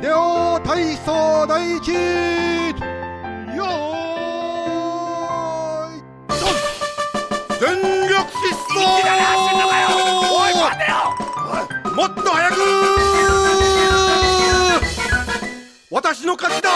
秀夫体操第一よーいドン全力疾走おい待てよもっと早く私の勝ちだ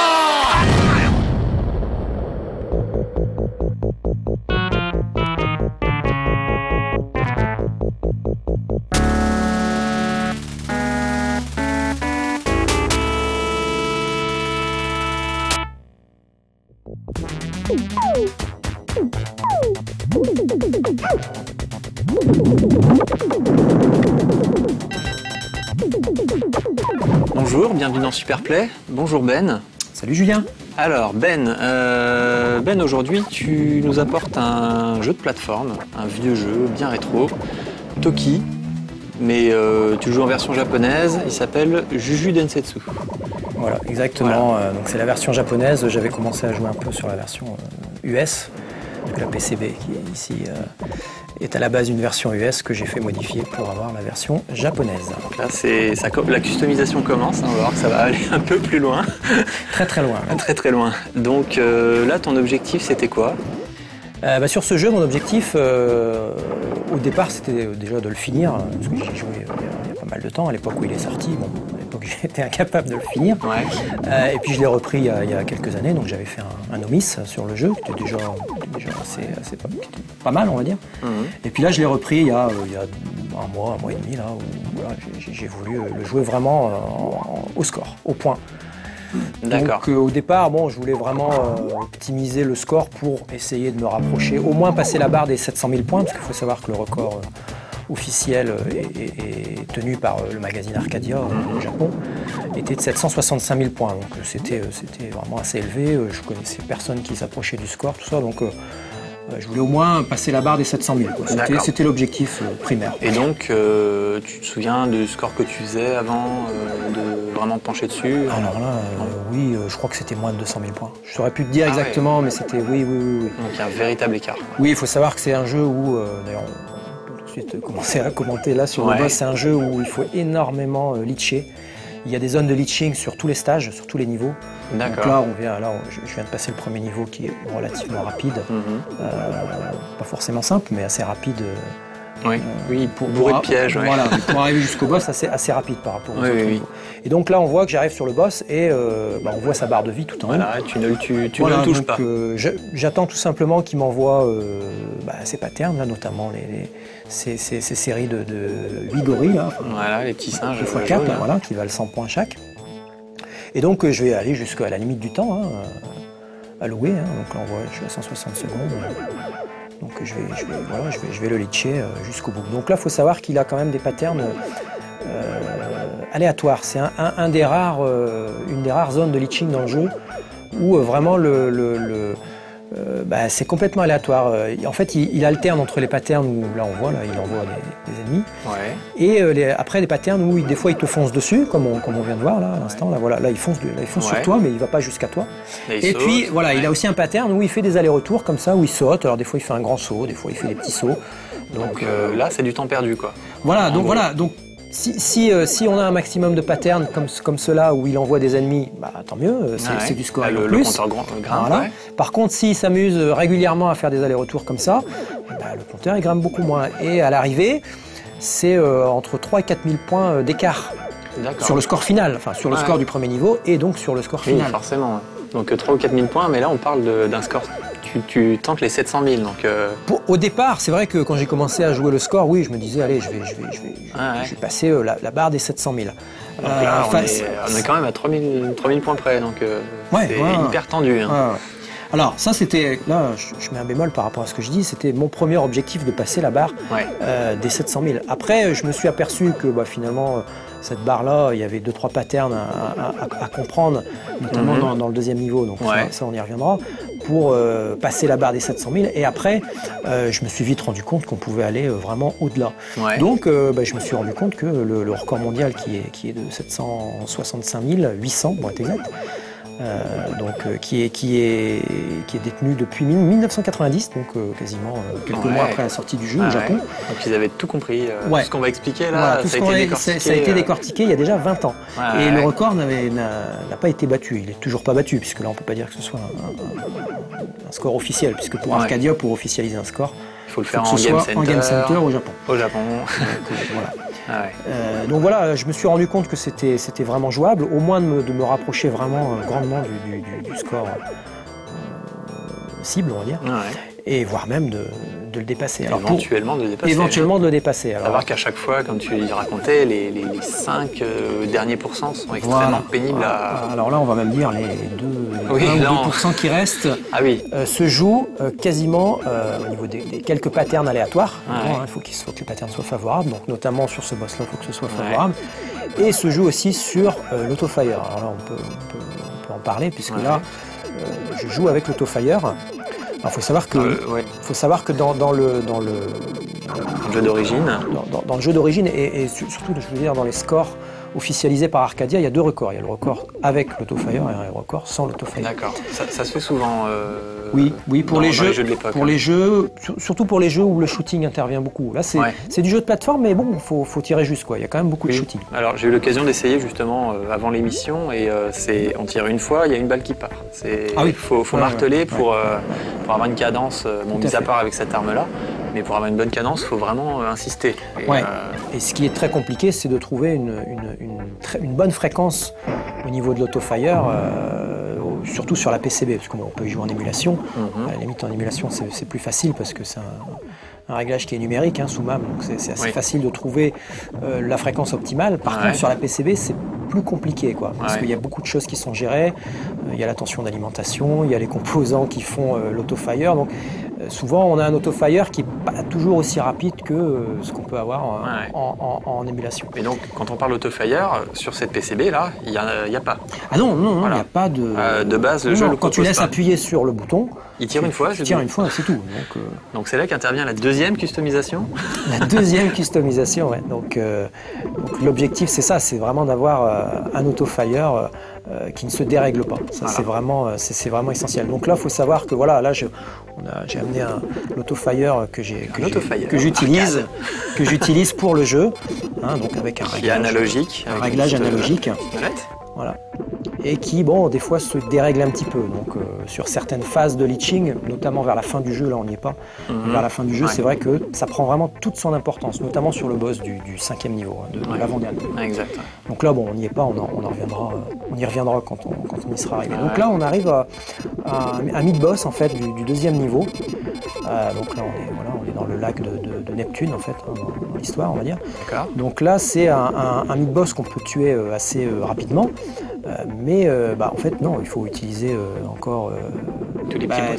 Bonjour, bienvenue dans Superplay. Bonjour Ben. Salut Julien. Alors Ben, aujourd'hui tu nous apportes un jeu de plateforme, un vieux jeu bien rétro, Toki, mais tu joues en version japonaise, il s'appelle Juju Densetsu. Voilà, exactement. Voilà. Donc c'est la version japonaise. J'avais commencé à jouer un peu sur la version US, la PCB qui est ici est à la base une version US que j'ai fait modifier pour avoir la version japonaise. Donc là, la customisation commence, hein, on va voir que ça va aller un peu plus loin. Très très loin. Très très loin. Donc là, ton objectif, c'était quoi ? Sur ce jeu, mon objectif, au départ, c'était déjà de le finir, parce que j'y ai joué il y a pas mal de temps, à l'époque où il est sorti. Bon, à l'époque, j'étais incapable de le finir. Ouais. Et puis, je l'ai repris il y a quelques années, donc j'avais fait un novice sur le jeu, qui était déjà assez pas mal, on va dire. Et puis là, je l'ai repris il y a un mois et demi, là, où voilà, j'ai voulu le jouer vraiment au score, au point. D'accord. Donc au départ, bon, je voulais vraiment optimiser le score pour essayer de me rapprocher, au moins passer la barre des 700 000 points, parce qu'il faut savoir que le record officiel est tenu par le magazine Arcadia au Japon, était de 765 000 points. Donc c'était vraiment assez élevé. Je connaissais personne qui s'approchait du score, tout ça. Donc je voulais au moins passer la barre des 700 000. C'était l'objectif primaire. Et donc, tu te souviens du score que tu faisais avant de vraiment te pencher dessus ? Alors là, oui, je crois que c'était moins de 200 000 points. Je saurais plus te dire exactement, mais c'était oui. Donc il y a un véritable écart. Oui, il faut savoir que c'est un jeu où, d'ailleurs, on peut tout de suite commencer à commenter là sur le boss, c'est un jeu où il faut énormément leacher. Il y a des zones de leaching sur tous les stages, sur tous les niveaux. D'accord. Donc là, je viens de passer le premier niveau qui est relativement rapide. Pas forcément simple, mais assez rapide. Oui, bourré de pièges. Voilà, pour arriver jusqu'au boss, assez rapide par rapport aux autres niveaux. Et donc là, on voit que j'arrive sur le boss et on voit sa barre de vie tout en haut. Voilà, tu ne le touches pas. J'attends tout simplement qu'il m'envoie ses patterns, là, notamment ces séries de 8 gorilles. Là, voilà, les petits singes. 2x4, voilà, qui valent 100 points chaque. Et donc je vais aller jusqu'à la limite du temps à louer. Donc là, on voit, je suis à 160 secondes. Donc je vais le leacher jusqu'au bout. Donc là, il faut savoir qu'il a quand même des patterns aléatoires. C'est une des rares zones de leaching dans le jeu où vraiment c'est complètement aléatoire. En fait, il alterne entre les patterns où là on voit, là, il envoie des ennemis, et après des patterns où des fois il te fonce dessus, comme on vient de voir là à l'instant. Là il fonce sur toi, mais il va pas jusqu'à toi. Et puis voilà, il a aussi un pattern où il fait des allers-retours comme ça, où il saute. Alors des fois il fait un grand saut, des fois il fait des petits sauts. Donc là c'est du temps perdu quoi. Voilà, donc si on a un maximum de patterns comme ceux-là où il envoie des ennemis, tant mieux, c'est du score en plus. Le compteur grimpe. Voilà. Par contre, s'il s'amuse régulièrement à faire des allers-retours comme ça, le compteur il grimpe beaucoup moins. Et à l'arrivée, c'est entre 3 et 4 000 points d'écart sur le score final, enfin sur le score du premier niveau et donc sur le score final. Oui, forcément. Donc 3 ou 4 000 points, mais là on parle d'un score. Tu tentes les 700 000. Donc au départ, c'est vrai que quand j'ai commencé à jouer le score, oui, je me disais, allez, je vais passer la barre des 700 000. Donc là, on est quand même à 3 000 points près, donc c'est hyper tendu. Alors ça, c'était, là, je mets un bémol par rapport à ce que je dis, c'était mon premier objectif de passer la barre des 700 000. Après, je me suis aperçu que finalement, cette barre-là, il y avait 2-3 patterns à comprendre, notamment dans le deuxième niveau, donc ça on y reviendra, pour passer la barre des 700 000. Et après, je me suis vite rendu compte qu'on pouvait aller vraiment au-delà. Donc, je me suis rendu compte que le record mondial qui est de 765 800, pour être exact, qui est détenu depuis 1990, donc quasiment quelques mois après la sortie du jeu au Japon. Donc ils avaient tout compris. Tout ce qu'on va expliquer là, voilà, ça a été décortiqué il y a déjà 20 ans. Et le record n'a pas été battu. Il n'est toujours pas battu, puisque là on ne peut pas dire que ce soit un score officiel, puisque pour Arcadia, pour officialiser un score, il faut le faire en Game Center au Japon. Donc voilà, je me suis rendu compte que c'était vraiment jouable, au moins de me rapprocher vraiment grandement du score cible, on va dire, et voire même de le dépasser. Alors éventuellement de le dépasser. Éventuellement de le dépasser. Alors, savoir qu'à chaque fois, comme tu racontais, les 5 derniers pourcents sont extrêmement pénibles à... Alors là, on va même dire les 2% qui restent se jouent quasiment au niveau des quelques patterns aléatoires. Il faut que les patterns soient favorables, donc notamment sur ce boss-là, il faut que ce soit favorable. Et se joue aussi sur l'autofire. Alors là, on peut en parler, puisque là, je joue avec l'autofire. Il faut savoir que dans le jeu d'origine, dans le jeu d'origine et surtout, je veux dire, dans les scores officialisés par Arcadia, il y a deux records. Il y a le record avec l'autofire et un record sans l'autofire. D'accord. Ça se fait souvent. Oui, pour les jeux de l'époque. Pour les jeux, surtout pour les jeux où le shooting intervient beaucoup. Là, c'est du jeu de plateforme, mais bon, faut tirer juste quoi. Il y a quand même beaucoup de shooting. Alors, j'ai eu l'occasion d'essayer justement avant l'émission et on tire une fois, il y a une balle qui part. Il faut marteler pour avoir une cadence. Mis à part avec cette arme-là, mais pour avoir une bonne cadence, il faut vraiment insister. Et ce qui est très compliqué, c'est de trouver une bonne fréquence au niveau de l'autofire. Surtout sur la PCB, parce qu'on peut y jouer en émulation. À la limite, en émulation, c'est plus facile parce que c'est un réglage qui est numérique sous MAM, donc c'est assez facile de trouver la fréquence optimale. Par contre, sur la PCB, c'est plus compliqué, parce qu'il y a beaucoup de choses qui sont gérées. Il y a la tension d'alimentation, il y a les composants qui font l'autofire. Donc, souvent, on a un autofire qui n'est pas toujours aussi rapide que ce qu'on peut avoir en émulation. Et donc, quand on parle d'autofire, sur cette PCB-là, il n'y a pas. Ah non, il n'y a pas de... de base, le jeu le propose. Quand tu laisses appuyer sur le bouton... Il tire une fois, c'est tout. Donc c'est là qu'intervient la deuxième customisation. La deuxième customisation, donc l'objectif, c'est ça, c'est vraiment d'avoir un autofire qui ne se dérègle pas. Ça, c'est vraiment essentiel. Donc là, il faut savoir que là, j'ai amené l'autofire que j'utilise pour le jeu, donc avec un réglage analogique. Voilà. Et qui, des fois se dérègle un petit peu. Donc, sur certaines phases de leaching, notamment vers la fin du jeu, là on n'y est pas, vers la fin du jeu, c'est vrai que ça prend vraiment toute son importance, notamment sur le boss du 5e niveau, de l'avant-dernier. Exact. Donc là, on n'y est pas, on y reviendra quand on y sera arrivé. Donc là, on arrive à un mid-boss, en fait, du 2e niveau. Donc là, on est dans le lac de Neptune, en fait, dans l'histoire, on va dire. Donc là, c'est un mid-boss qu'on peut tuer assez rapidement. Mais en fait non, il faut utiliser encore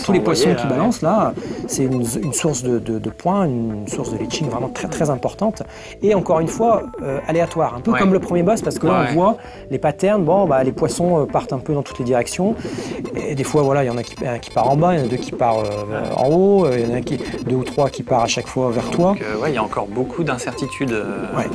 tous les poissons qui balancent là. C'est une source de points, une source de leaching vraiment très très importante et encore une fois aléatoire, un peu comme le premier boss parce que là on voit les patterns, les poissons partent un peu dans toutes les directions et des fois il y en a qui part en bas, il y en a deux qui partent en haut, il y en a deux ou trois qui partent à chaque fois vers toi. Donc il y a encore beaucoup d'incertitudes.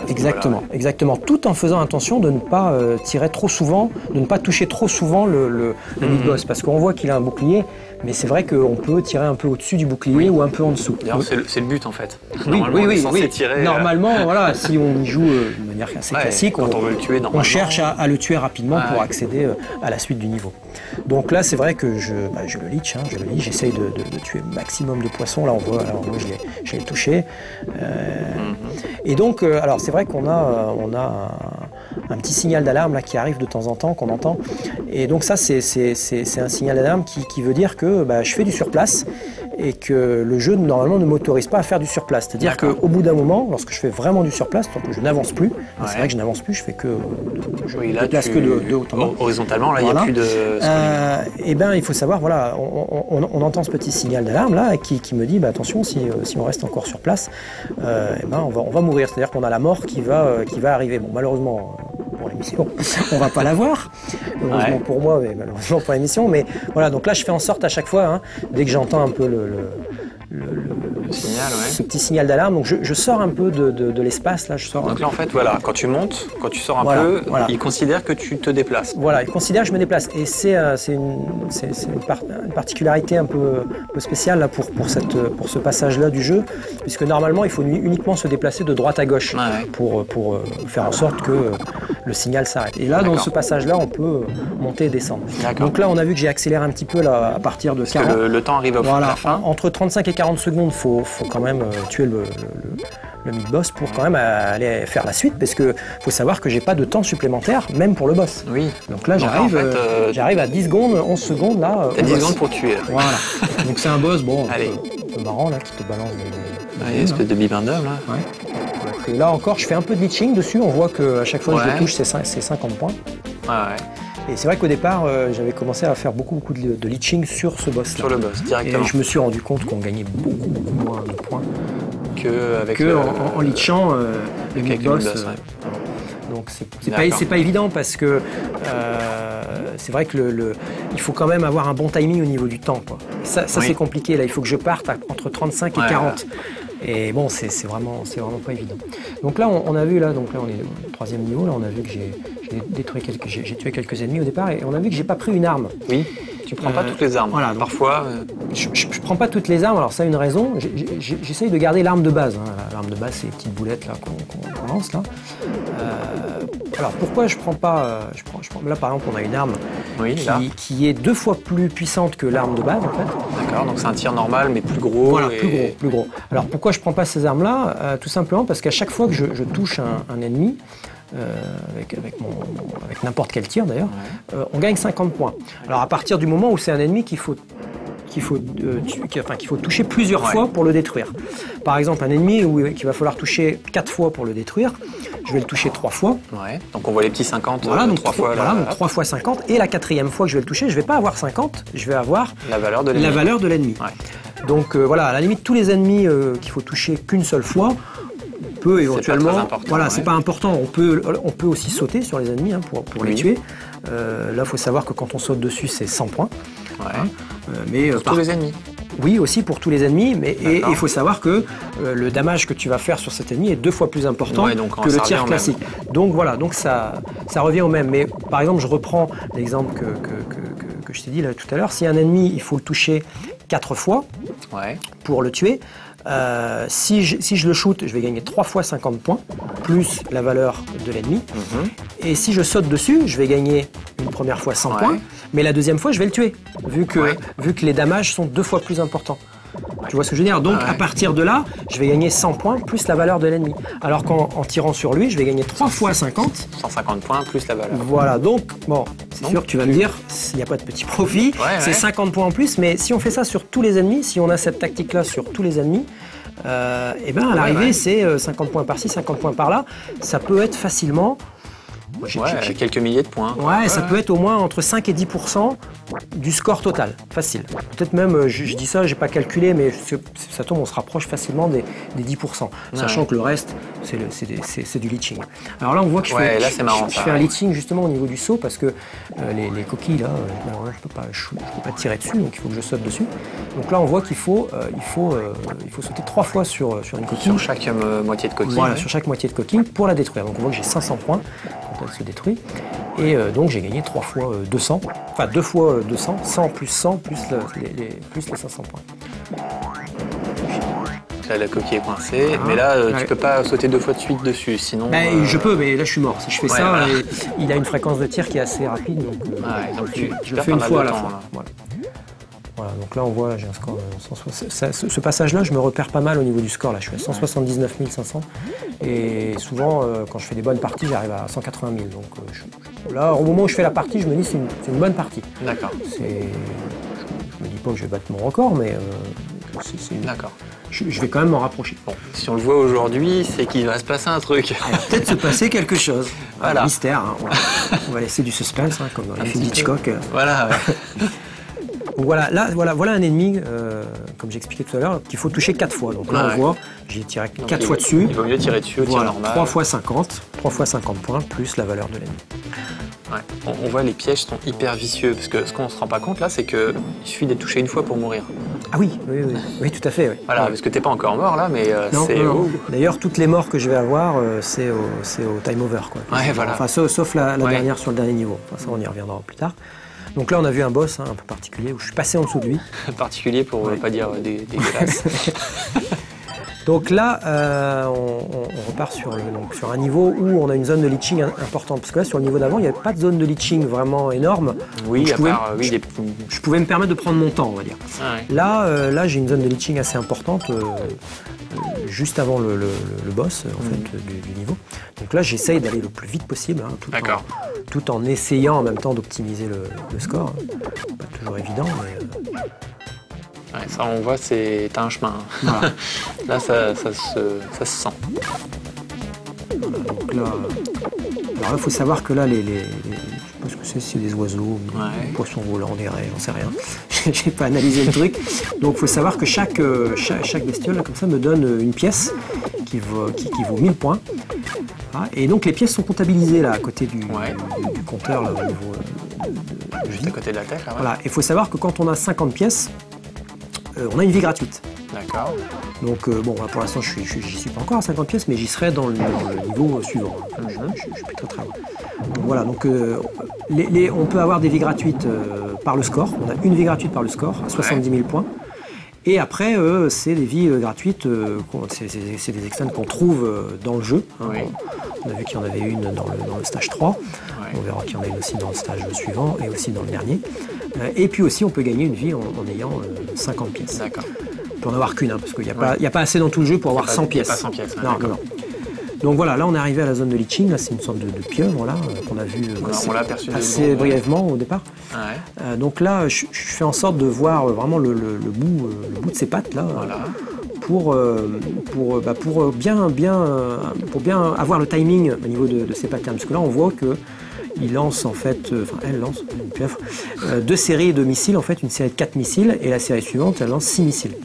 Exactement, tout en faisant attention de ne pas tirer trop souvent, de ne pas toucher trop souvent le mid-boss parce qu'on voit qu'il a un bouclier, mais c'est vrai qu'on peut tirer un peu au-dessus du bouclier ou un peu en dessous. D'ailleurs, c'est le but en fait. Oui. Tirer, normalement, si on y joue de manière assez classique, quand on veut le tuer, on cherche à le tuer rapidement pour accéder à la suite du niveau. Donc là, c'est vrai que je le leach, j'essaye de tuer le maximum de poissons. Là, on voit j'ai touché. Et donc, alors c'est vrai qu'on a un petit signal d'alarme là qui arrive de temps en temps, qu'on entend. Et donc ça, c'est un signal d'alarme qui veut dire que je fais du surplace et que le jeu normalement ne m'autorise pas à faire du surplace. C'est-à-dire qu'au bout d'un moment, lorsque je fais vraiment du surplace, donc je n'avance plus, c'est vrai que je n'avance plus, je fais que je déplace que de haut en bas. Horizontalement, là, il n'y a plus de... il faut savoir, on entend ce petit signal d'alarme là qui me dit attention, si on reste encore sur place, on va mourir. C'est-à-dire qu'on a la mort qui va arriver. Bon, malheureusement pour l'émission, on va pas la voir. Heureusement pour moi, mais malheureusement pour l'émission. Mais voilà, donc là, je fais en sorte à chaque fois, dès que j'entends un peu le signal, ouais. ce petit signal d'alarme. Donc je sors un peu de l'espace, là, je sors. Donc là, en fait, voilà, quand tu montes, quand tu sors un Voilà, peu, voilà. il considère que tu te déplaces. Voilà, il considère que je me déplace. Et c'est une particularité un peu spéciale là, pour ce passage-là du jeu, puisque normalement, il faut uniquement se déplacer de droite à gauche Ouais. pour faire en sorte que le signal s'arrête. Et là, dans ce passage-là, on peut monter et descendre. D'accord. Donc là, on a vu que j'ai accéléré un petit peu là, à partir de Parce 40. que le temps arrive à Voilà, la fin. entre 35 et 40 secondes, faut quand même tuer le mid-boss pour quand même aller faire la suite, parce que faut savoir que j'ai pas de temps supplémentaire, même pour le boss. Oui. Donc là, Donc j'arrive en fait, j'arrive à 10 secondes, 11 secondes là. T'as au 10 boss. secondes pour tuer. Voilà. Donc c'est un boss, bon, Allez. un peu marrant là, qui te balance des Ouais, espèce de bibendum là. Ouais. Donc, là encore, je fais un peu de glitching dessus. On voit qu'à chaque fois que je Ouais. le touche, c'est 50 points. Ouais, ouais. Et c'est vrai qu'au départ, j'avais commencé à faire beaucoup de leeching sur ce boss-là. Sur le boss, Et directement. je me suis rendu compte qu'on gagnait beaucoup moins de points Que avec que en leechant le qu'avec le mid-boss. mid-boss, ouais. Donc D'accord. c'est pas évident parce que c'est vrai que il faut quand même avoir un bon timing au niveau du temps, quoi. Ça Oui. c'est compliqué là. Il faut que je parte entre 35 et Ouais, 40. Et bon, c'est vraiment pas évident. Donc là, on a vu là, donc là on est au 3e niveau. Là, on a vu que j'ai tué quelques ennemis au départ, et on a vu que j'ai pas pris une arme. Oui. Tu prends pas toutes les armes. voilà, donc- Parfois. Je prends pas toutes les armes, alors ça a une raison. J'essaye de garder l'arme de base. Hein. L'arme de base, c'est les petites boulettes là qu'on lance là. Alors pourquoi je prends pas je prends, là par exemple, on a une arme Oui, là. qui est 2 fois plus puissante que l'arme de base en fait. D'accord. Donc c'est un tir normal, mais plus gros. Voilà, et- plus gros. Alors pourquoi je prends pas ces armes-là Tout simplement parce qu'à chaque fois que je touche un ennemi, avec n'importe quel tir d'ailleurs, on gagne 50 points. Alors à partir du moment où c'est un ennemi qu'il faut toucher plusieurs Ouais. fois pour le détruire. Par exemple, un ennemi qu'il va falloir toucher 4 fois pour le détruire, je vais le toucher 3 fois. Ouais. Donc on voit les petits 50 Voilà, donc 3 fois. voilà, là, donc 3 fois 50. Et la 4e fois que je vais le toucher, je vais pas avoir 50, je vais avoir La valeur de la l'ennemi. valeur de l'ennemi. Ouais. Donc voilà, à la limite, tous les ennemis qu'il faut toucher qu'une seule fois, on peut éventuellement. très important, Voilà, ouais. c'est pas important. On peut aussi sauter sur les ennemis pour les Oui. tuer. Là, il faut savoir que quand on saute dessus, c'est 100 points. Ouais. Mais Pour tous les ennemis. oui, aussi pour tous les ennemis, et D'accord. il faut savoir que le damage que tu vas faire sur cet ennemi est 2 fois plus important Ouais, donc que ça le tir revient au classique. Donc voilà, donc ça revient au même. Mais par exemple, je reprends l'exemple que je t'ai dit là tout à l'heure. Si un ennemi, il faut le toucher 4 fois Ouais. pour le tuer. Si je le shoot, je vais gagner 3 fois 50 points, plus la valeur de l'ennemi. Mhm. Et si je saute dessus, je vais gagner une première fois 100 Ouais. points, mais la deuxième fois, je vais le tuer, vu que Ouais. les damages sont 2 fois plus importants. Tu vois ce que je veux dire? Donc Ouais. à partir de là, je vais gagner 100 points plus la valeur de l'ennemi. Alors qu'en tirant sur lui, je vais gagner 3 fois 50. 150 points plus la valeur. Voilà, donc bon, c'est Donc, sûr que tu vas me dire, il n'y a pas de petit profit, Ouais, c'est ouais. 50 points en plus, mais si on fait ça sur tous les ennemis, si on a cette tactique-là sur tous les ennemis, et ben à l'arrivée, ouais. c'est 50 points par-ci, 50 points par-là. Ça peut être facilement. Moi, Ouais, quelques milliers de points. Ouais, ça peut être au moins entre 5 et 10% du score total, facile. Peut-être même, je dis ça, j'ai pas calculé, mais ça tombe, on se rapproche facilement des 10%. Sachant que le reste, c'est du leeching. Alors là, on voit que je Ouais, fais, là, c'est marrant, je ça, fais un ouais. leeching justement au niveau du saut, parce que les coquilles, là, je peux pas tirer dessus, donc il faut que je saute dessus. Donc là, on voit qu'il faut sauter 3 fois sur une coquille. Sur chaque moitié de coquille. Voilà, ouais. sur chaque moitié de coquille pour la détruire. Donc on voit que j'ai 500 points quand elle se détruit. Et donc j'ai gagné 3 fois 200, enfin 2 fois 200, 100 plus 100 plus les 500 points. Là, la coquille est coincée. Ah, mais là, ouais. tu peux pas sauter 2 fois de suite dessus. Sinon. Je peux, mais là je suis mort. Si je fais Ouais, ça, voilà. il a une fréquence de tir qui est assez rapide. Donc, Ouais, donc tu je le perds fais pas une mal fois à de la temps, fois. là. Voilà, donc là on voit, j'ai un score de 160. Ce passage-là, je me repère pas mal au niveau du score. Là, je suis à 179 500. Et souvent, quand je fais des bonnes parties, j'arrive à 180 000. Donc là, au moment où je fais la partie, je me dis c'est une bonne partie. D'accord. Je me dis pas que je vais battre mon record, mais D'accord. je vais quand même m'en rapprocher. Bon, si on le voit aujourd'hui, c'est qu'il va se passer un truc. Il va peut-être se passer quelque chose. Voilà. Un mystère. Hein, on va laisser du suspense, hein, comme dans les films petit d'Hitchcock. Voilà. Ouais. Donc voilà un ennemi, comme j'expliquais tout à l'heure, qu'il faut toucher 4 fois. Donc là, Ouais. on voit, j'ai tiré Donc, 4 fois dessus. Il vaut mieux tirer dessus au tir Voilà, normal. 3 fois 50 points plus la valeur de l'ennemi. Ouais. On voit les pièges sont hyper vicieux, parce que ce qu'on se rend pas compte là, c'est qu'il suffit d'être touché une fois pour mourir. Ah oui, oui, tout à fait. Oui. Voilà, parce que t'es pas encore mort là, mais Non, c'est... non. D'ailleurs, toutes les morts que je vais avoir, c'est au time over, quoi. Ouais, voilà. Enfin, sauf la dernière sur le dernier niveau. Enfin, ça, on y reviendra plus tard. Donc là, on a vu un boss un peu particulier, où je suis passé en dessous de lui. particulier pour pas dire dégueulasse. Donc là, on repart sur un niveau où on a une zone de leaching importante. Parce que là, sur le niveau d'avant, il n'y avait pas de zone de leaching vraiment énorme. Oui, je pouvais me permettre de prendre mon temps, on va dire. Ah ouais. Là, j'ai une zone de leaching assez importante, juste avant le boss en fait, du niveau. Donc là, j'essaye d'aller le plus vite possible, hein, tout en essayant en même temps d'optimiser le score. Pas toujours évident, mais... Ouais, ça, on voit, t'as un chemin. Voilà. Là, ça se sent. Voilà, donc là, alors là, il faut savoir que là, je pense que c'est des oiseaux, des poissons volants, des raies, j'en sais rien. J'ai pas analysé le truc. Donc il faut savoir que chaque bestiole, là, comme ça, me donne une pièce qui vaut 1000 points. Ah, et donc les pièces sont comptabilisées là, à côté du compteur, là, au niveau juste à côté de la tête, là. Ouais. Voilà. Il faut savoir que quand on a 50 pièces, on a une vie gratuite. D'accord. Donc bon, pour l'instant, j'y suis pas encore à 50 pièces, mais j'y serai dans le niveau suivant. Je suis plus très loin. Donc, voilà, donc on peut avoir des vies gratuites par le score. On a une vie gratuite par le score, à 70 000 points. Et après, c'est des vies gratuites, c'est des externes qu'on trouve dans le jeu. Hein. Oui. On a vu qu'il y en avait une dans le stage 3. Ouais. On verra qu'il y en a une aussi dans le stage suivant et aussi dans le dernier. Et puis aussi, on peut gagner une vie en ayant 50 pièces. D'accord. On peut en avoir qu'une, hein, parce qu'il n'y a pas assez dans tout le jeu pour avoir 100 pièces. Il n'y a pas 100 pièces. Non. Donc voilà, là on est arrivé à la zone de leaching, là c'est une sorte de pieuvre là, qu'on a vu on l'a aperçu assez brièvement au départ. Ouais. Donc là je fais en sorte de voir vraiment le bout de ses pattes là, Voilà. pour bien avoir le timing au niveau de ses patterns. Parce que là on voit que il lance en fait, elle lance une pieuvre, 2 séries de missiles, en fait une série de 4 missiles, et la série suivante elle lance 6 missiles.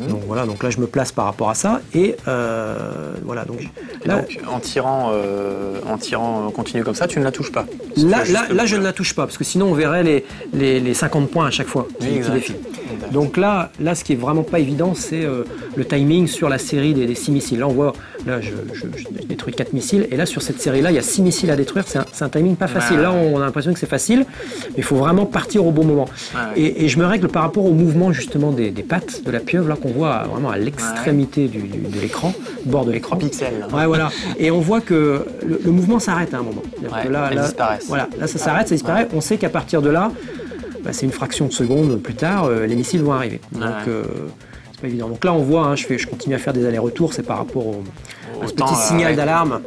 Donc voilà, donc là je me place par rapport à ça et voilà donc là, en tirant continu comme ça, tu ne la touches pas. Là je ne la touche pas parce que sinon on verrait les 50 points à chaque fois qui défilent. Donc là ce qui est vraiment pas évident c'est le timing sur la série des 6 missiles. Là on voit, là je détruis 4 missiles et là sur cette série là il y a 6 missiles à détruire, c'est un timing pas facile. Là on a l'impression que c'est facile mais il faut vraiment partir au bon moment. Et je me règle par rapport au mouvement justement des pattes de la pieuvre là qu'on voit vraiment à l'extrémité de l'écran, bord de l'écran. Pixel. Ouais voilà. Et on voit que le mouvement s'arrête à un moment. Que là, elles disparaissent. Voilà, là ça s'arrête, ça disparaît. On sait qu'à partir de là, c'est une fraction de seconde plus tard, les missiles vont arriver. Donc c'est pas évident. Donc là on voit, hein, je continue à faire des allers-retours, c'est par rapport à ce petit signal d'alarme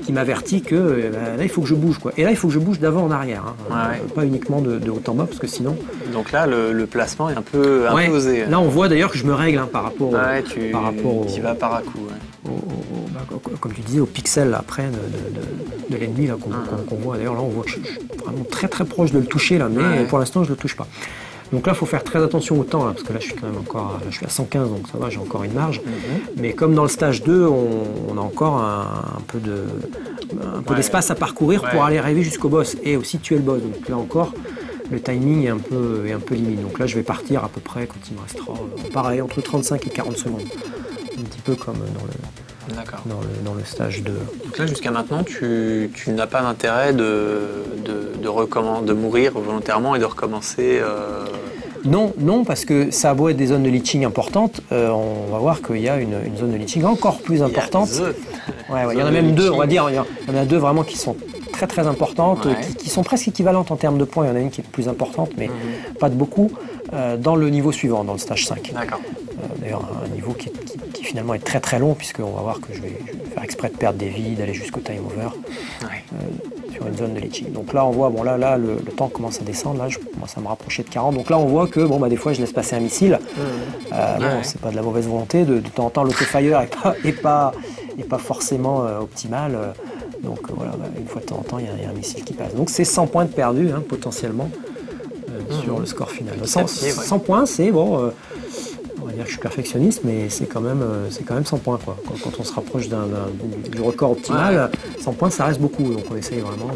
qui m'avertit que là il faut que je bouge quoi. Et là il faut que je bouge d'avant en arrière, hein. Pas uniquement de haut en bas parce que sinon. Donc là le placement est un peu osé. Là on voit d'ailleurs que je me règle hein, par rapport tu vas par à coup. Comme tu disais au pixel après de l'ennemi là qu'on voit. D'ailleurs là on voit que je suis vraiment très très proche de le toucher là, mais pour l'instant je le touche pas. Donc là, il faut faire très attention au temps, là, parce que là, je suis quand même encore, je suis à 115, donc ça va, j'ai encore une marge. Mais comme dans le stage 2, on a encore un peu d'espace à parcourir pour aller arriver jusqu'au boss et aussi tuer le boss. Donc là encore, le timing est un peu limite. Donc là, je vais partir à peu près quand il me restera, pareil, entre 35 et 40 secondes. Un petit peu comme dans le stage 2. Donc là, jusqu'à maintenant, tu n'as pas d'intérêt de mourir volontairement et de recommencer Non, parce que ça a beau être des zones de leaching importantes, on va voir qu'il y a une zone de leaching encore plus importante. Il y en a même deux, on va dire. Il y en a deux vraiment qui sont très très importantes, qui sont presque équivalentes en termes de points. Il y en a une qui est plus importante, mais pas de beaucoup, dans le niveau suivant, dans le stage 5. D'accord. D'ailleurs, un niveau qui finalement est très très long, puisqu'on va voir que je vais faire exprès de perdre des vies, d'aller jusqu'au time over. Sur une zone de leaching. Donc là on voit, bon là le temps commence à descendre, là je commence à me rapprocher de 40. Donc là on voit que des fois je laisse passer un missile. C'est pas de la mauvaise volonté, de temps en temps l'autofire est pas forcément optimal. Donc voilà, une fois de temps en temps il y a un missile qui passe. Donc c'est 100 points de perdu hein, potentiellement sur le score final. 100 points c'est bon. On va va dire que je suis perfectionniste, mais c'est quand même 100 points, quoi. Quand on se rapproche du record optimal, 100 points, ça reste beaucoup. Donc on essaye vraiment.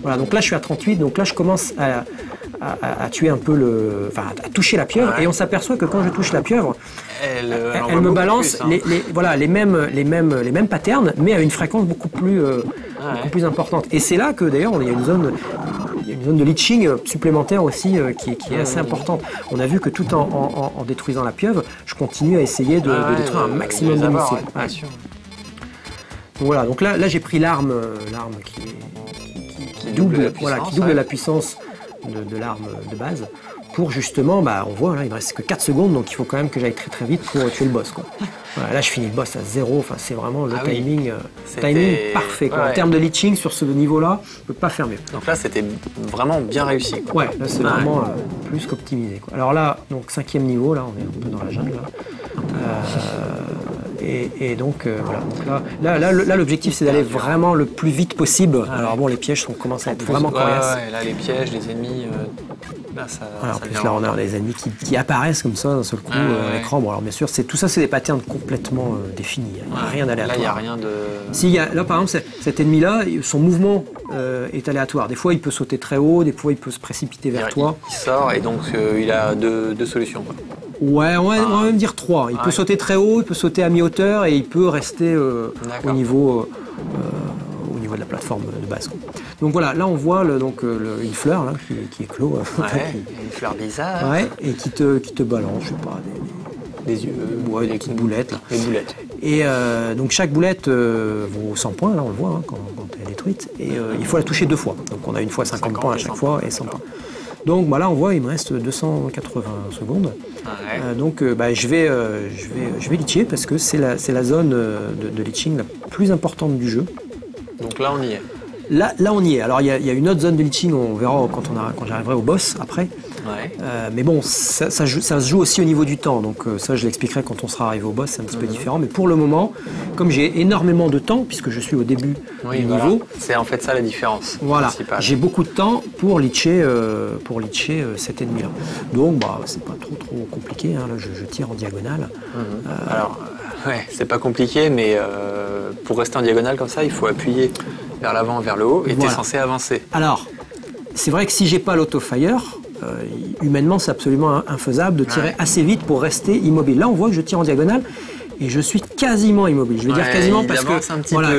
Voilà. Donc là, je suis à 38. Donc là, je commence à tuer un peu à toucher la pieuvre. Et on s'aperçoit que quand je touche la pieuvre, elle me balance les mêmes patterns, mais à une fréquence beaucoup plus importante. Et c'est là que d'ailleurs il y a une zone de leaching supplémentaire aussi qui est assez importante. On a vu que tout en détruisant la pieuvre, je continue à essayer de détruire un maximum de missiles. Donc voilà, donc là j'ai pris l'arme qui double la puissance de l'arme de base. Pour justement, on voit là, il ne reste que 4 secondes, donc il faut quand même que j'aille très très vite pour tuer le boss, quoi. Voilà, là je finis le boss à 0, enfin c'est vraiment le timing parfait, quoi. En termes de leaching sur ce niveau-là, je ne peux pas faire mieux. Donc là c'était vraiment bien réussi, quoi. Ouais, là c'est vraiment plus qu'optimisé, quoi. Alors là, donc 5e niveau, là on est un peu dans la jungle, là. Et donc voilà. Donc là l'objectif c'est d'aller vraiment le plus vite possible. Alors bon, les pièges commencent à être vraiment coriaces. Là les pièges, les ennemis. En plus là on a des ennemis qui apparaissent comme ça d'un seul coup à l'écran. Bon alors bien sûr tout ça c'est des patterns complètement définis. Il n'y a rien d'aléatoire. Là il n'y a rien de. Si, là par exemple cet ennemi là, son mouvement est aléatoire. Des fois il peut sauter très haut, des fois il peut se précipiter vers toi. Il sort et donc il a deux solutions, quoi. Ouais, on va même dire 3. Il peut sauter très haut, il peut sauter à mi-hauteur et il peut rester au niveau de la plateforme de base, quoi. Donc voilà, là on voit une fleur là, qui éclot. Une fleur bizarre. Ouais, et qui te balance, je sais pas, des yeux, des petites boulettes. Là. Des boulettes. Et donc chaque boulette vaut 100 points, là on le voit quand elle est détruite. Et il faut la toucher 2 fois. Donc on a une fois 50 points à chaque fois et 100 points. Donc là on voit il me reste 280 secondes. Donc je vais leacher parce que c'est la zone de leaching la plus importante du jeu. Donc là on y est. Là on y est. Alors il y a une autre zone de leaching, on verra quand j'arriverai au boss après. Mais bon, ça se joue aussi au niveau du temps. Donc ça je l'expliquerai quand on sera arrivé au boss, c'est un petit peu différent. Mais pour le moment, comme j'ai énormément de temps, puisque je suis au début du niveau. C'est en fait ça la différence. Voilà, j'ai beaucoup de temps pour leacher cet ennemi-là. Donc c'est pas trop compliqué, hein. Là je tire en diagonale. Alors, c'est pas compliqué, mais pour rester en diagonale comme ça, il faut appuyer vers l'avant, vers le haut, et tu es censé avancer. Alors, c'est vrai que si j'ai pas l'auto-fire, humainement c'est absolument infaisable de tirer assez vite pour rester immobile. Là on voit que je tire en diagonale et je suis quasiment immobile. Je vais dire quasiment parce que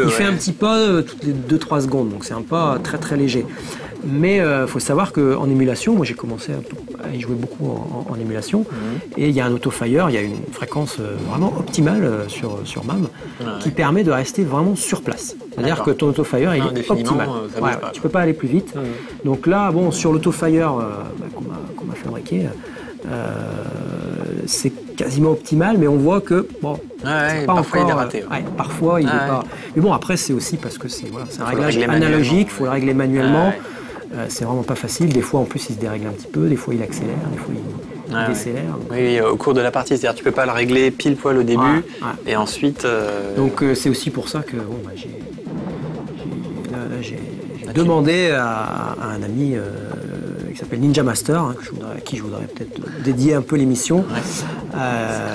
il fait un petit pas toutes les 2-3 secondes, donc c'est un pas très très léger. Mais il faut savoir qu'en émulation, moi j'ai commencé à y jouer beaucoup en émulation, et il y a un auto-fire, il y a une fréquence vraiment optimale sur MAM qui permet de rester vraiment sur place. C'est-à-dire que ton auto-fire il est optimal. Tu peux pas aller plus vite. Donc là, sur l'auto-fire qu'on m'a fabriqué, c'est quasiment optimal, mais on voit que parfois il est raté. Parfois il est pas. Mais bon, après c'est aussi parce que c'est un réglage analogique, il faut le régler manuellement. C'est vraiment pas facile. Des fois en plus il se dérègle un petit peu, des fois il accélère, des fois il décélère. Oui, au cours de la partie, c'est-à-dire tu peux pas le régler pile poil au début et ensuite. Donc c'est aussi pour ça que j'ai demandé à un ami qui s'appelle Ninja Master, à qui je voudrais peut-être dédier un peu l'émission,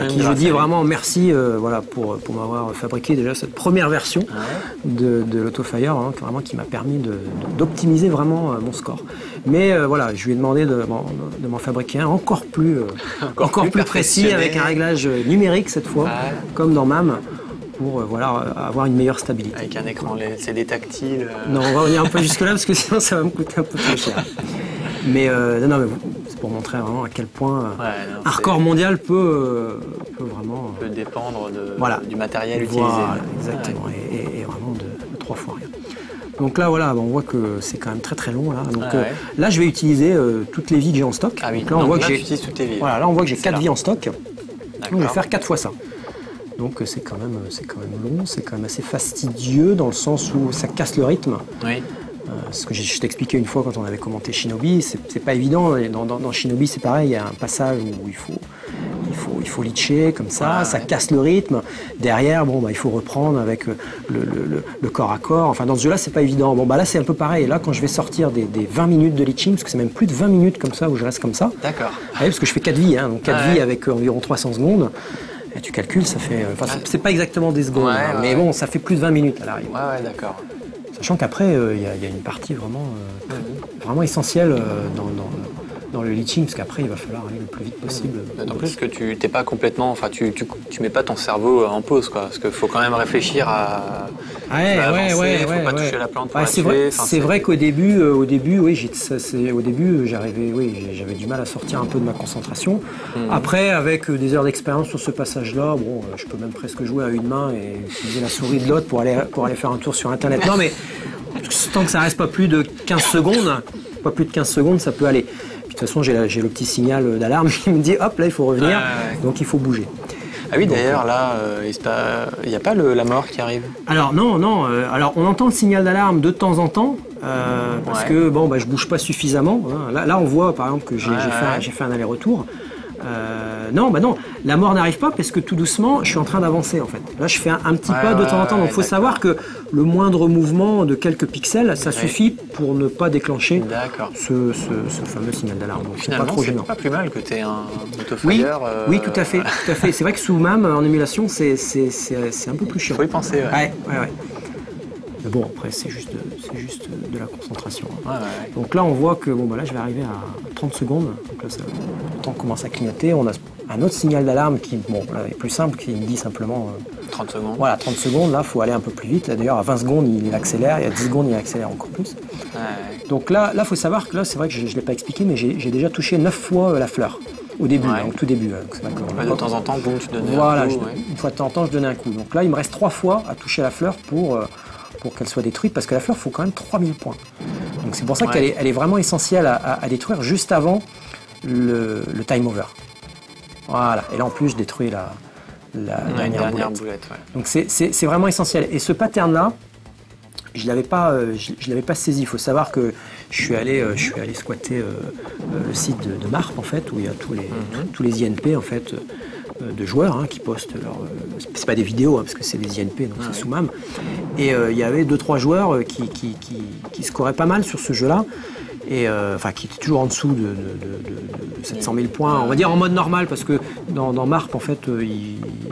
qui je dis vraiment merci pour m'avoir fabriqué déjà cette première version de l'Autofire, vraiment qui m'a permis d'optimiser vraiment mon score. Mais je lui ai demandé de m'en fabriquer un encore plus précis, avec un réglage numérique cette fois, comme dans MAM, pour avoir une meilleure stabilité. Avec un écran LCD tactile. Non, on va revenir un peu jusque là parce que sinon ça va me coûter un peu trop cher. Mais mais c'est pour montrer vraiment à quel point un record mondial peut vraiment dépendre du matériel utilisé. Exactement, et vraiment de 3 fois rien. Donc là, on voit que c'est quand même très très long. Là, donc, là je vais utiliser toutes les vies que j'ai en stock. Donc là, on voit que j'ai toutes tes vies. Voilà, là on voit que j'ai 4 vies en stock. Donc je vais faire 4 fois ça. Donc c'est quand même long, c'est quand même assez fastidieux dans le sens où ça casse le rythme. Oui. Ce que je t'expliquais une fois quand on avait commenté Shinobi, c'est pas évident. Dans Shinobi, c'est pareil, il y a un passage où il faut faut litcher comme ça, ça casse le rythme. Derrière, bon, il faut reprendre avec le corps à corps. Enfin, dans ce jeu-là, c'est pas évident. Bon, là, c'est un peu pareil. Et là, quand je vais sortir des 20 minutes de litching, parce que c'est même plus de 20 minutes comme ça où je reste comme ça. D'accord. Parce que je fais 4 vies, hein, donc 4 vies avec environ 300 secondes. Et tu calcules, ça fait. Enfin, c'est pas exactement des secondes, mais bon, ça fait plus de 20 minutes à l'arrivée. Ouais, d'accord. Sachant qu'après, il y a une partie vraiment essentielle dans le litching, parce qu'après, il va falloir aller le plus vite possible. D'autant plus que tu t'es pas complètement. Enfin, tu mets pas ton cerveau en pause, quoi. Parce qu'il faut quand même réfléchir à. Faut pas toucher la plante pour la tuer. C'est vrai qu'au début, oui, j'avais du mal à sortir un peu de ma concentration. Après, avec des heures d'expérience sur ce passage-là, bon, je peux même presque jouer à une main et utiliser la souris de l'autre pour aller faire un tour sur Internet. Non, mais tant que ça reste pas plus de 15 secondes, ça peut aller. De toute façon, j'ai le petit signal d'alarme qui me dit hop, là il faut revenir, donc il faut bouger. Ah oui, d'ailleurs, là, il n'y a pas la mort qui arrive. Alors non. Alors on entend le signal d'alarme de temps en temps, parce que je bouge pas suffisamment. Hein. Là, on voit par exemple que j'ai fait un aller-retour. Non, la mort n'arrive pas parce que tout doucement, je suis en train d'avancer en fait. Là, je fais un petit pas de temps en temps. Donc, il faut savoir que le moindre mouvement de quelques pixels, ça suffit pour ne pas déclencher ce fameux signal d'alarme. Donc, c'est pas trop gênant. C'est pas plus mal que tu aies un autofire. Oui, tout à fait. C'est vrai que sous MAM, en émulation, c'est un peu plus chiant. Faut y penser. Ouais. Mais bon, après, c'est juste de la concentration. Donc là, on voit que là, je vais arriver à 30 secondes. Donc là, le temps commence à clignoter. On a un autre signal d'alarme qui est plus simple, qui me dit simplement 30 secondes. Voilà, 30 secondes. Là, il faut aller un peu plus vite. D'ailleurs, à 20 secondes, il accélère. Et à 10 secondes, il accélère encore plus. Donc là, il faut savoir que là, c'est vrai que je ne l'ai pas expliqué, mais j'ai déjà touché 9 fois la fleur. Au début, au tout début. De temps en temps, tu donnais un coup. Une fois de temps en temps, je donnais un coup. Donc là, il me reste 3 fois à toucher la fleur pour qu'elle soit détruite, parce que la fleur, il faut quand même 3000 points. Donc c'est pour ça qu'elle est vraiment essentielle à détruire juste avant le time over. Voilà, et là en plus je détruis la dernière boulette. Donc c'est vraiment essentiel. Et ce pattern-là, je l'avais pas saisi. Il faut savoir que je suis allé squatter le site de Marp en fait, où il y a tous les INP en fait. De joueurs qui postent c'est pas des vidéos parce que c'est des INP, donc c'est sous MAM, et il y avait 2-3 joueurs qui scoraient pas mal sur ce jeu là, et qui étaient toujours en dessous de 700 000 points, on va dire en mode normal, parce que dans Marp en fait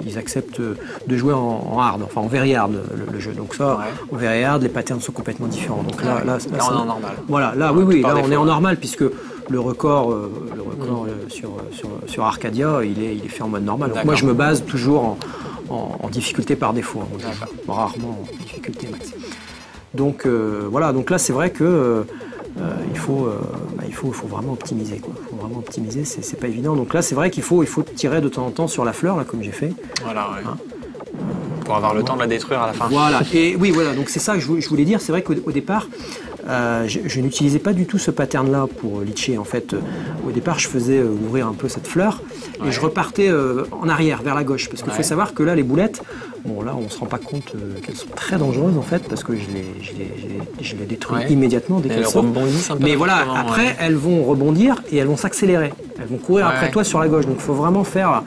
ils acceptent de jouer en hard, enfin en very hard le jeu, donc ça en very hard les patterns sont complètement différents, donc là on est en normal. Voilà, là là on est en normal, puisque le record sur Arcadia, il est fait en mode normal. Donc moi, je me base toujours en difficulté par défaut. Rarement en difficulté max. Donc voilà. Donc là, c'est vrai que il faut vraiment optimiser. Il faut vraiment optimiser. C'est pas évident. Donc là, c'est vrai qu'il faut tirer de temps en temps sur la fleur, là, comme j'ai fait. Voilà. Pour avoir le temps de la détruire à la fin. Voilà. Et oui, voilà. Donc c'est ça que je voulais dire. C'est vrai qu'au départ. Je n'utilisais pas du tout ce pattern-là pour litcher. En fait, au départ, je faisais ouvrir un peu cette fleur et je repartais en arrière, vers la gauche. Parce qu'il faut savoir que là, les boulettes, là, on ne se rend pas compte qu'elles sont très dangereuses, en fait, parce que je les détruis immédiatement dès qu'elles sortent. Mais voilà, après, elles vont rebondir et elles vont s'accélérer. Elles vont courir après toi sur la gauche. Donc, il faut vraiment faire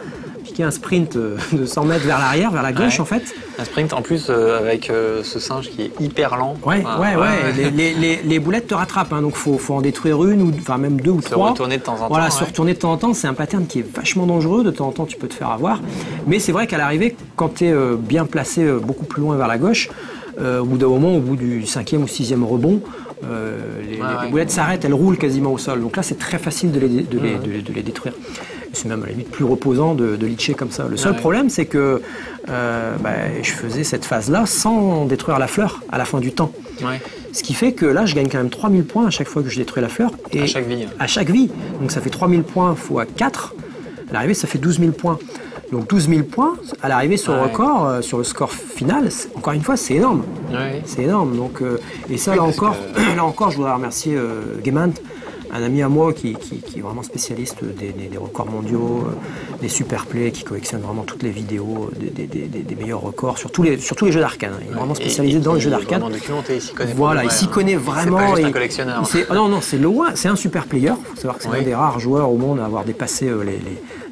un sprint de 100 mètres vers l'arrière, vers la gauche en fait. Un sprint en plus avec ce singe qui est hyper lent. Les boulettes te rattrapent, donc faut en détruire une, ou enfin même 2 ou 3. Se retourner de temps en temps. Voilà, se retourner de temps en temps, c'est un pattern qui est vachement dangereux, de temps en temps tu peux te faire avoir. Mais c'est vrai qu'à l'arrivée, quand tu es bien placé beaucoup plus loin vers la gauche, au bout d'un moment, au bout du 5e ou 6e rebond, les boulettes s'arrêtent, elles roulent quasiment au sol. Donc là, c'est très facile de les détruire. C'est même à la limite plus reposant de litcher comme ça. Le seul problème, c'est que je faisais cette phase-là sans détruire la fleur à la fin du temps. Ce qui fait que là, je gagne quand même 3000 points à chaque fois que je détruis la fleur. Et à chaque vie. À chaque vie. Donc ça fait 3000 points x 4. À l'arrivée, ça fait 12 000 points. Donc 12 000 points, à l'arrivée sur le record, sur le score final, encore une fois, c'est énorme. C'est énorme. Donc, et ça, là encore, je voudrais remercier Gemant, un ami à moi qui est vraiment spécialiste des records mondiaux, des super plays, qui collectionne vraiment toutes les vidéos des meilleurs records sur tous les jeux d'arcade. Il est vraiment spécialisé dans les jeux d'arcade. Documenté, il s'y connaît. Voilà, il s'y connaît vraiment. C'est pas juste un collectionneur. Non, c'est un super player. Il faut savoir que c'est un des rares joueurs au monde à avoir dépassé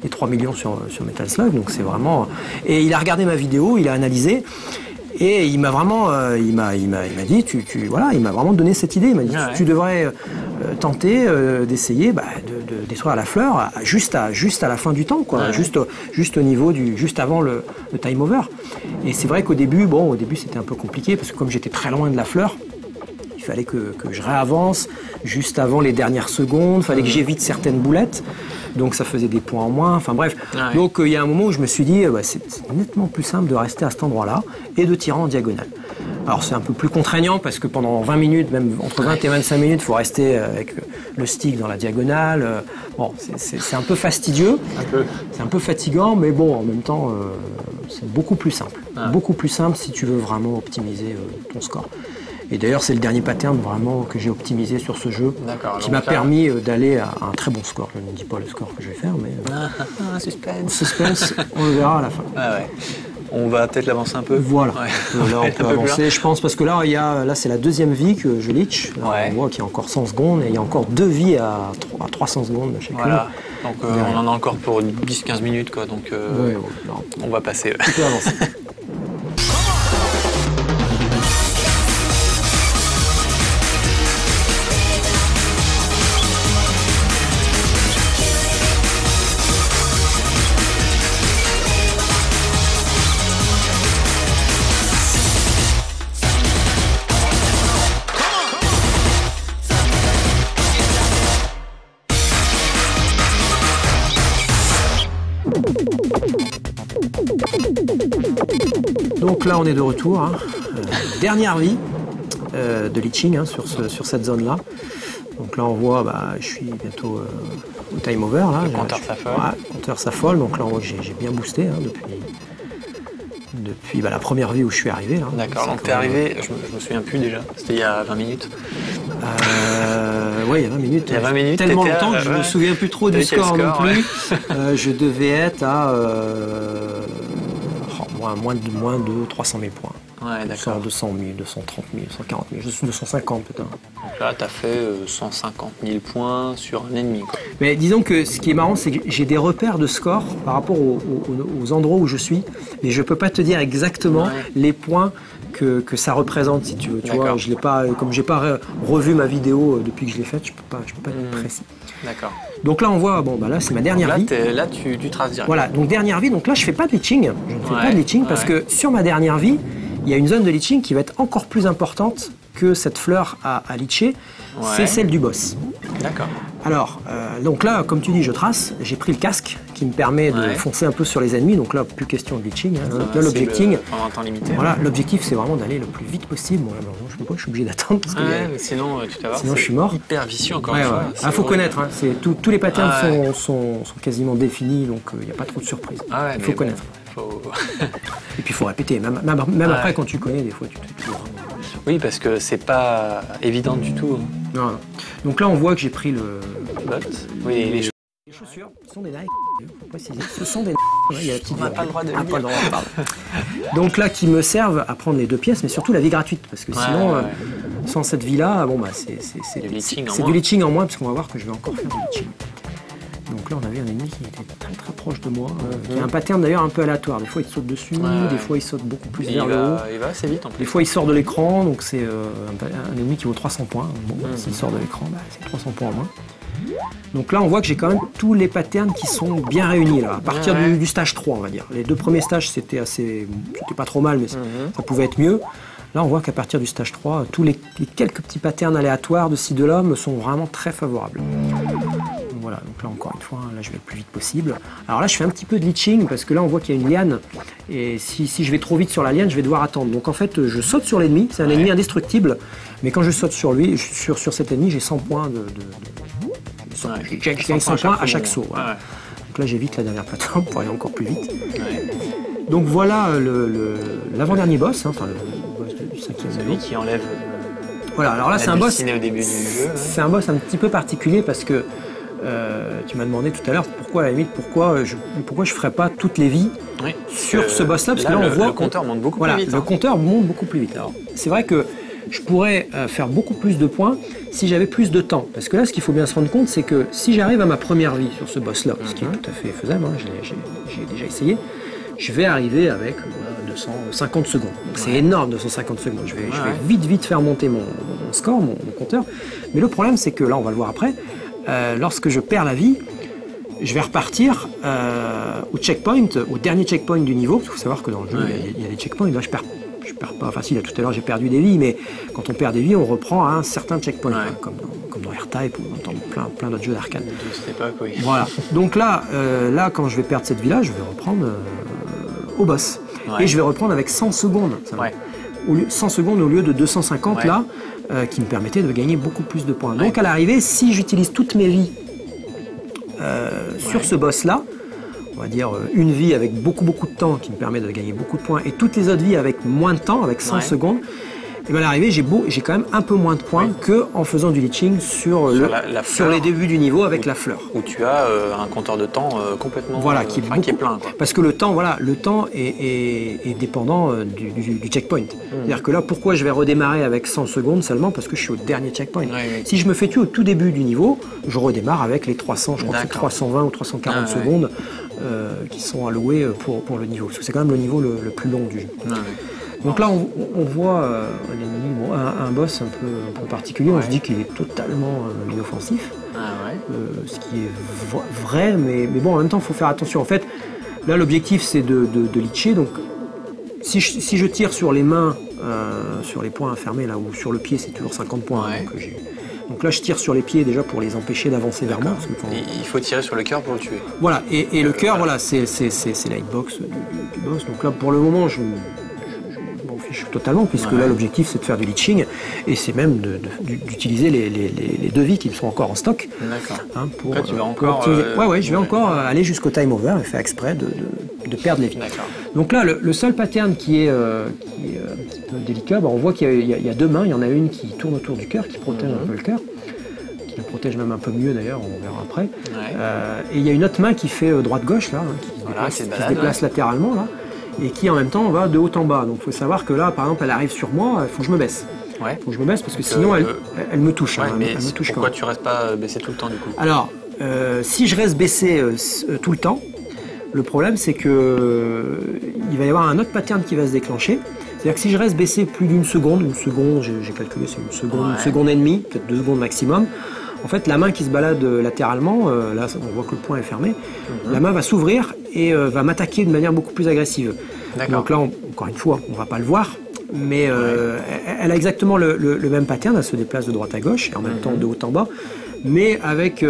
les 3 millions sur Metal Slug. Donc c'est vraiment. Et il a regardé ma vidéo, il a analysé. Et il m'a vraiment, il m'a dit, voilà, il m'a vraiment donné cette idée. Il m'a dit, tu devrais tenter d'essayer de détruire la fleur juste à la fin du temps, quoi, juste au niveau juste avant le time over. Et c'est vrai qu'au début, c'était un peu compliqué parce que comme j'étais très loin de la fleur, il fallait que je réavance juste avant les dernières secondes, il fallait que j'évite certaines boulettes. Donc ça faisait des points en moins, enfin bref. Donc il y a un moment où je me suis dit, c'est nettement plus simple de rester à cet endroit-là et de tirer en diagonale. Alors c'est un peu plus contraignant parce que pendant 20 minutes, même entre 20 et 25 minutes, il faut rester avec le stick dans la diagonale. Bon, c'est un peu fastidieux, c'est un peu fatigant, mais bon, en même temps, c'est beaucoup plus simple. Beaucoup plus simple si tu veux vraiment optimiser ton score. Et d'ailleurs, c'est le dernier pattern vraiment que j'ai optimisé sur ce jeu, qui m'a permis d'aller à un très bon score. Je ne dis pas le score que je vais faire, mais... Suspense, on le verra à la fin. On va peut-être l'avancer un peu. Voilà, là on peut avancer, je pense, parce que là, c'est la deuxième vie que je leech. On voit qu'il y a encore 100 secondes, et il y a encore 2 vies à 300 secondes chacune. Voilà, donc on en a encore pour 10-15 minutes, quoi, donc on va passer. Tu peux avancer. Donc là on est de retour, dernière vie de leeching sur cette zone là. Donc là on voit, je suis bientôt au time over. Là, le compteur s'affole. Le compteur s'affole, donc là on voit que j'ai bien boosté depuis la première vie où je suis arrivé. D'accord, donc t'es arrivé, je me souviens plus déjà, c'était il y a 20 minutes. Oui, il y a 20 minutes. Il y a 20 minutes, tellement longtemps que je ne me souviens plus trop du score non plus. Je devais être à moins de 300 000 points. Ouais, d'accord. 200 000, 230 000, 140 000, 250 peut-être. Donc là, tu as fait 150 000 points sur un ennemi, quoi. Mais disons que ce qui est marrant, c'est que j'ai des repères de score par rapport aux endroits où je suis, mais je ne peux pas te dire exactement les points que ça représente, si tu veux. Tu vois, je l'ai pas, comme je n'ai pas revu ma vidéo depuis que je l'ai faite, je ne peux pas être précis. D'accord. Donc là, on voit, là, c'est ma dernière vie. Là, tu traces direct. Voilà, donc dernière vie. Donc là, je ne fais pas de leeching. Je ne fais pas de leeching parce que sur ma dernière vie, il y a une zone de leeching qui va être encore plus importante que cette fleur à leecher. C'est celle du boss. D'accord. Alors, donc là, comme tu dis, je trace. J'ai pris le casque qui me permet de foncer un peu sur les ennemis. Donc là, plus question de leeching. Là, l'objectif, pendant un temps limité. Voilà, l'objectif, c'est vraiment d'aller le plus vite possible. Bon, là, je sais pas, je suis obligé d'attendre parce que mais sinon, tu vas voir. Sinon, je suis mort. Hyper vicieux encore une fois. Il faut connaître. Tous les patterns sont quasiment définis, donc il n'y a pas trop de surprises. Il faut connaître. Et puis il faut répéter. Même après, quand tu connais, des fois, tu te toujours. Oui, parce que c'est pas évident du tout. Non. Donc là, on voit que j'ai pris le bot. Oui, les chaussures sont des Nike. Faut préciser. Ce sont des Nike. Il y a la petite. On n'a pas le droit de le dire. Donc là, qui me servent à prendre les 2 pièces, mais surtout la vie gratuite, parce que sinon, sans cette vie-là, c'est du leeching en moins, parce qu'on va voir que je vais encore faire du leeching. Donc là, on avait un ennemi qui était très très proche de moi, qui a un pattern d'ailleurs un peu aléatoire. Des fois, il saute dessus, des fois, il saute beaucoup plus vers le haut. Il va assez vite en plus. Des fois, il sort de l'écran, donc c'est un ennemi qui vaut 300 points. Bon, s'il sort de l'écran, c'est 300 points en moins. Donc là, on voit que j'ai quand même tous les patterns qui sont bien réunis là, à partir du stage 3, on va dire. Les 2 premiers stages, c'était pas trop mal, mais ça pouvait être mieux. Là, on voit qu'à partir du stage 3, tous les quelques petits patterns aléatoires de ci, de là me sont vraiment très favorables. Voilà, donc là encore une fois, là je vais le plus vite possible. Alors là je fais un petit peu de leeching parce que là on voit qu'il y a une liane et si je vais trop vite sur la liane, je vais devoir attendre. Donc en fait je saute sur l'ennemi, c'est un ennemi indestructible, mais quand je saute sur lui, sur cet ennemi, j'ai 100 points j'ai 100 points à chaque saut. Voilà. Donc là j'évite la dernière plateforme pour aller encore plus vite. Donc voilà l'avant-dernier boss, enfin le boss du 5e niveau. Celui qui enlève Voilà, alors là c'est un boss. Au début du jeu. C'est un boss un petit peu particulier parce que tu m'as demandé tout à l'heure pourquoi à la limite pourquoi je ferais pas toutes les vies sur ce boss-là, parce que là on voit le compteur monte beaucoup plus vite. Le compteur monte beaucoup plus vite. Alors c'est vrai que je pourrais faire beaucoup plus de points si j'avais plus de temps. Parce que là, ce qu'il faut bien se rendre compte, c'est que si j'arrive à ma première vie sur ce boss-là, ce qui est tout à fait faisable, hein, j'ai déjà essayé, je vais arriver avec 250 secondes. Donc c'est énorme, 250 secondes. Je vais vite faire monter mon score, mon compteur. Mais le problème, c'est que là, on va le voir après, lorsque je perds la vie, je vais repartir au checkpoint, au dernier checkpoint du niveau. Parce qu'il faut savoir que dans le jeu, il y a des checkpoints. Là, je perds pas, enfin si, là tout à l'heure j'ai perdu des vies, mais quand on perd des vies, on reprend à un certain checkpoint, comme dans R-Type ou dans plein d'autres jeux d'arcade. Voilà. Donc là, quand je vais perdre cette vie-là, je vais reprendre au boss. Et je vais reprendre avec 100 secondes. 100 secondes au lieu de 250 là, qui me permettait de gagner beaucoup plus de points. Donc à l'arrivée, si j'utilise toutes mes vies sur ce boss-là, on va dire une vie avec beaucoup de temps qui me permet de gagner beaucoup de points et toutes les autres vies avec moins de temps, avec 100 secondes, et bien à l'arrivée j'ai quand même un peu moins de points qu'en faisant du leeching sur les débuts du niveau avec la fleur. Où tu as un compteur de temps complètement qui est plein. Quoi. Parce que le temps est dépendant du checkpoint. C'est-à-dire que là, pourquoi je vais redémarrer avec 100 secondes seulement? Parce que je suis au dernier checkpoint. Si je me fais tuer au tout début du niveau, je redémarre avec les 300, je crois que c'est 320 ou 340 secondes qui sont allouées pour le niveau. Parce que c'est quand même le niveau le plus long du jeu. Donc là, on voit un boss un peu particulier. On se dit qu'il est totalement inoffensif, ce qui est vrai, mais bon, en même temps, il faut faire attention. En fait, là, l'objectif, c'est de leacher. Donc, si je tire sur les mains, sur les points fermés, là, ou sur le pied, c'est toujours 50 points. Donc là, je tire sur les pieds déjà pour les empêcher d'avancer vers moi. Il faut tirer sur le cœur pour le tuer. Voilà, et le cœur, c'est la hitbox du boss. Donc là, pour le moment, je m'en fiche totalement, puisque là, l'objectif, c'est de faire du leeching, et c'est même d'utiliser les deux vies qui sont encore en stock. D'accord. Hein, là, tu vas encore... je vais encore aller jusqu'au time over et faire exprès de perdre les vies. Donc là, le seul pattern qui est un petit peu délicat, on voit qu'il y a deux mains. Il y en a une qui tourne autour du cœur, qui protège un peu le cœur, qui le protège même un peu mieux d'ailleurs, on verra après. Et il y a une autre main qui fait droite-gauche, là, qui se déplace latéralement, là, et qui en même temps va de haut en bas. Donc il faut savoir que là, par exemple, elle arrive sur moi, il faut que je me baisse. Il faut que je me baisse parce que sinon elle me touche. Mais elle me touche. Pourquoi tu restes pas baissé tout le temps du coup? Alors, si je reste baissé tout le temps, le problème c'est que il va y avoir un autre pattern qui va se déclencher. C'est-à-dire que si je reste baissé plus d'une seconde, j'ai calculé, c'est une seconde et demie, peut-être 2 secondes maximum. En fait, la main qui se balade latéralement, là on voit que le point est fermé, la main va s'ouvrir et va m'attaquer de manière beaucoup plus agressive. Donc là, encore une fois, on ne va pas le voir, mais elle a exactement le même pattern, elle se déplace de droite à gauche et en même temps de haut en bas, mais avec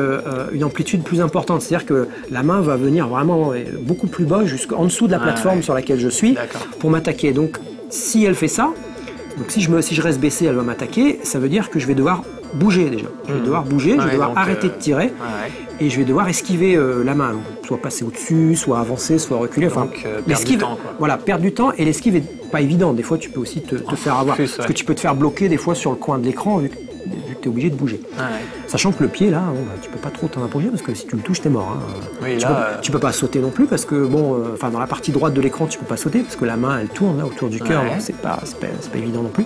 une amplitude plus importante. C'est-à-dire que la main va venir vraiment beaucoup plus bas, jusqu'en dessous de la plateforme sur laquelle je suis, pour m'attaquer. Donc si elle fait ça, donc si je reste baissé, elle va m'attaquer, ça veut dire que je vais devoir bouger déjà. Je vais devoir bouger, je vais devoir arrêter de tirer et je vais devoir esquiver la main. Donc, soit passer au-dessus, soit avancer, soit reculer. Enfin, l'esquive, perdre du temps, quoi. Voilà, perdre du temps, et l'esquive est pas évident. Des fois, tu peux aussi te faire avoir. Parce que tu peux te faire bloquer des fois sur le coin de l'écran vu que tu es obligé de bouger. Sachant que le pied, là, tu peux pas trop t'en approcher parce que si tu le touches, t'es mort. Tu peux pas sauter non plus parce que, dans la partie droite de l'écran, tu peux pas sauter parce que la main, elle tourne là, autour du cœur. C'est pas évident non plus.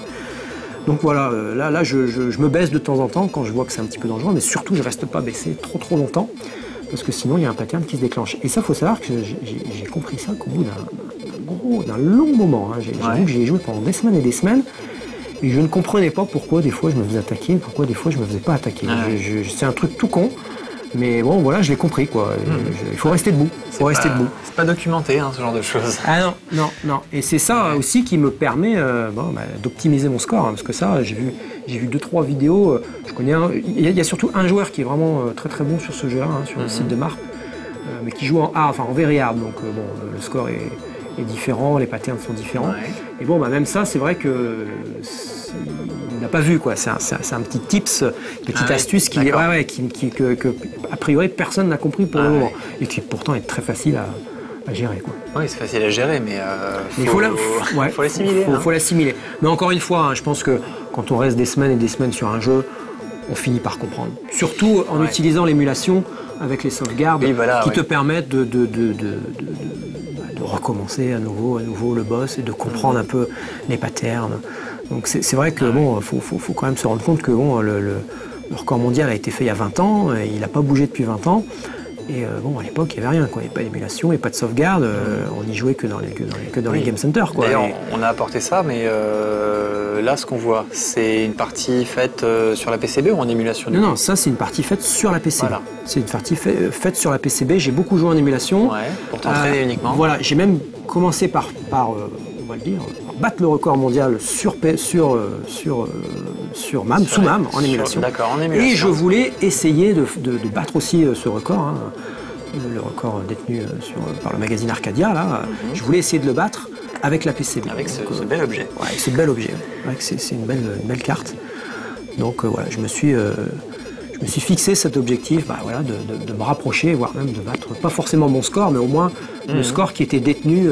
Donc voilà, là je me baisse de temps en temps quand je vois que c'est un petit peu dangereux, mais surtout je reste pas baissé trop longtemps, parce que sinon il y a un pattern qui se déclenche. Et ça, faut savoir que j'ai compris ça qu'au bout d'un long moment. J'avoue que j'y ai joué pendant des semaines et des semaines, et je ne comprenais pas pourquoi des fois je me faisais attaquer, et pourquoi des fois je me faisais pas attaquer. C'est un truc tout con. Mais bon, voilà, je l'ai compris, quoi. Il faut rester debout. C'est pas documenté, ce genre de choses. Ah non. Et c'est ça aussi qui me permet d'optimiser mon score. Parce que ça, j'ai vu 2-3 vidéos. Je connais il y a surtout un joueur qui est vraiment très bon sur ce jeu-là, sur le site de Marp, mais qui joue en very hard. Donc le score est différent, les patterns sont différents. Et même ça, c'est vrai que il n'a pas vu, quoi. C'est un petit tips, une petite astuce que a priori personne n'a compris pour le moment, et qui pourtant est très facile à gérer, quoi. Oui, c'est facile à gérer, mais il faut l'assimiler. Il faut l'assimiler. Mais encore une fois, je pense que quand on reste des semaines et des semaines sur un jeu, on finit par comprendre. Surtout en utilisant l'émulation avec les sauvegardes qui te permettent de recommencer à nouveau le boss et de comprendre un peu les patterns. Donc c'est vrai que bon, faut quand même se rendre compte que bon, le record mondial a été fait il y a 20 ans, et il n'a pas bougé depuis 20 ans. Et bon, à l'époque, il n'y avait rien, quoi. Il n'y avait pas d'émulation, il n'y avait pas de sauvegarde, on n'y jouait que dans les Game Center, quoi. D'ailleurs, on a apporté ça, mais là, ce qu'on voit, c'est une partie faite sur la PCB ou en émulation? Non, ça, c'est une partie faite sur la PCB. Voilà. C'est une partie faite sur la PCB. J'ai beaucoup joué en émulation. Ouais, pour t'entraîner uniquement. Voilà, j'ai même commencé par on va le dire, battre le record mondial sur MAM, sous MAM, en émulation. D'accord, en émulation. Et je voulais essayer de battre aussi ce record, hein, le record détenu par le magazine Arcadia, là. Je voulais essayer de le battre avec la PCB. Avec ce bel objet. Ouais, avec ce bel objet. Ouais, c'est une belle carte. Donc voilà, je me suis fixé cet objectif de me rapprocher, voire même de battre, pas forcément mon score, mais au moins le score qui était détenu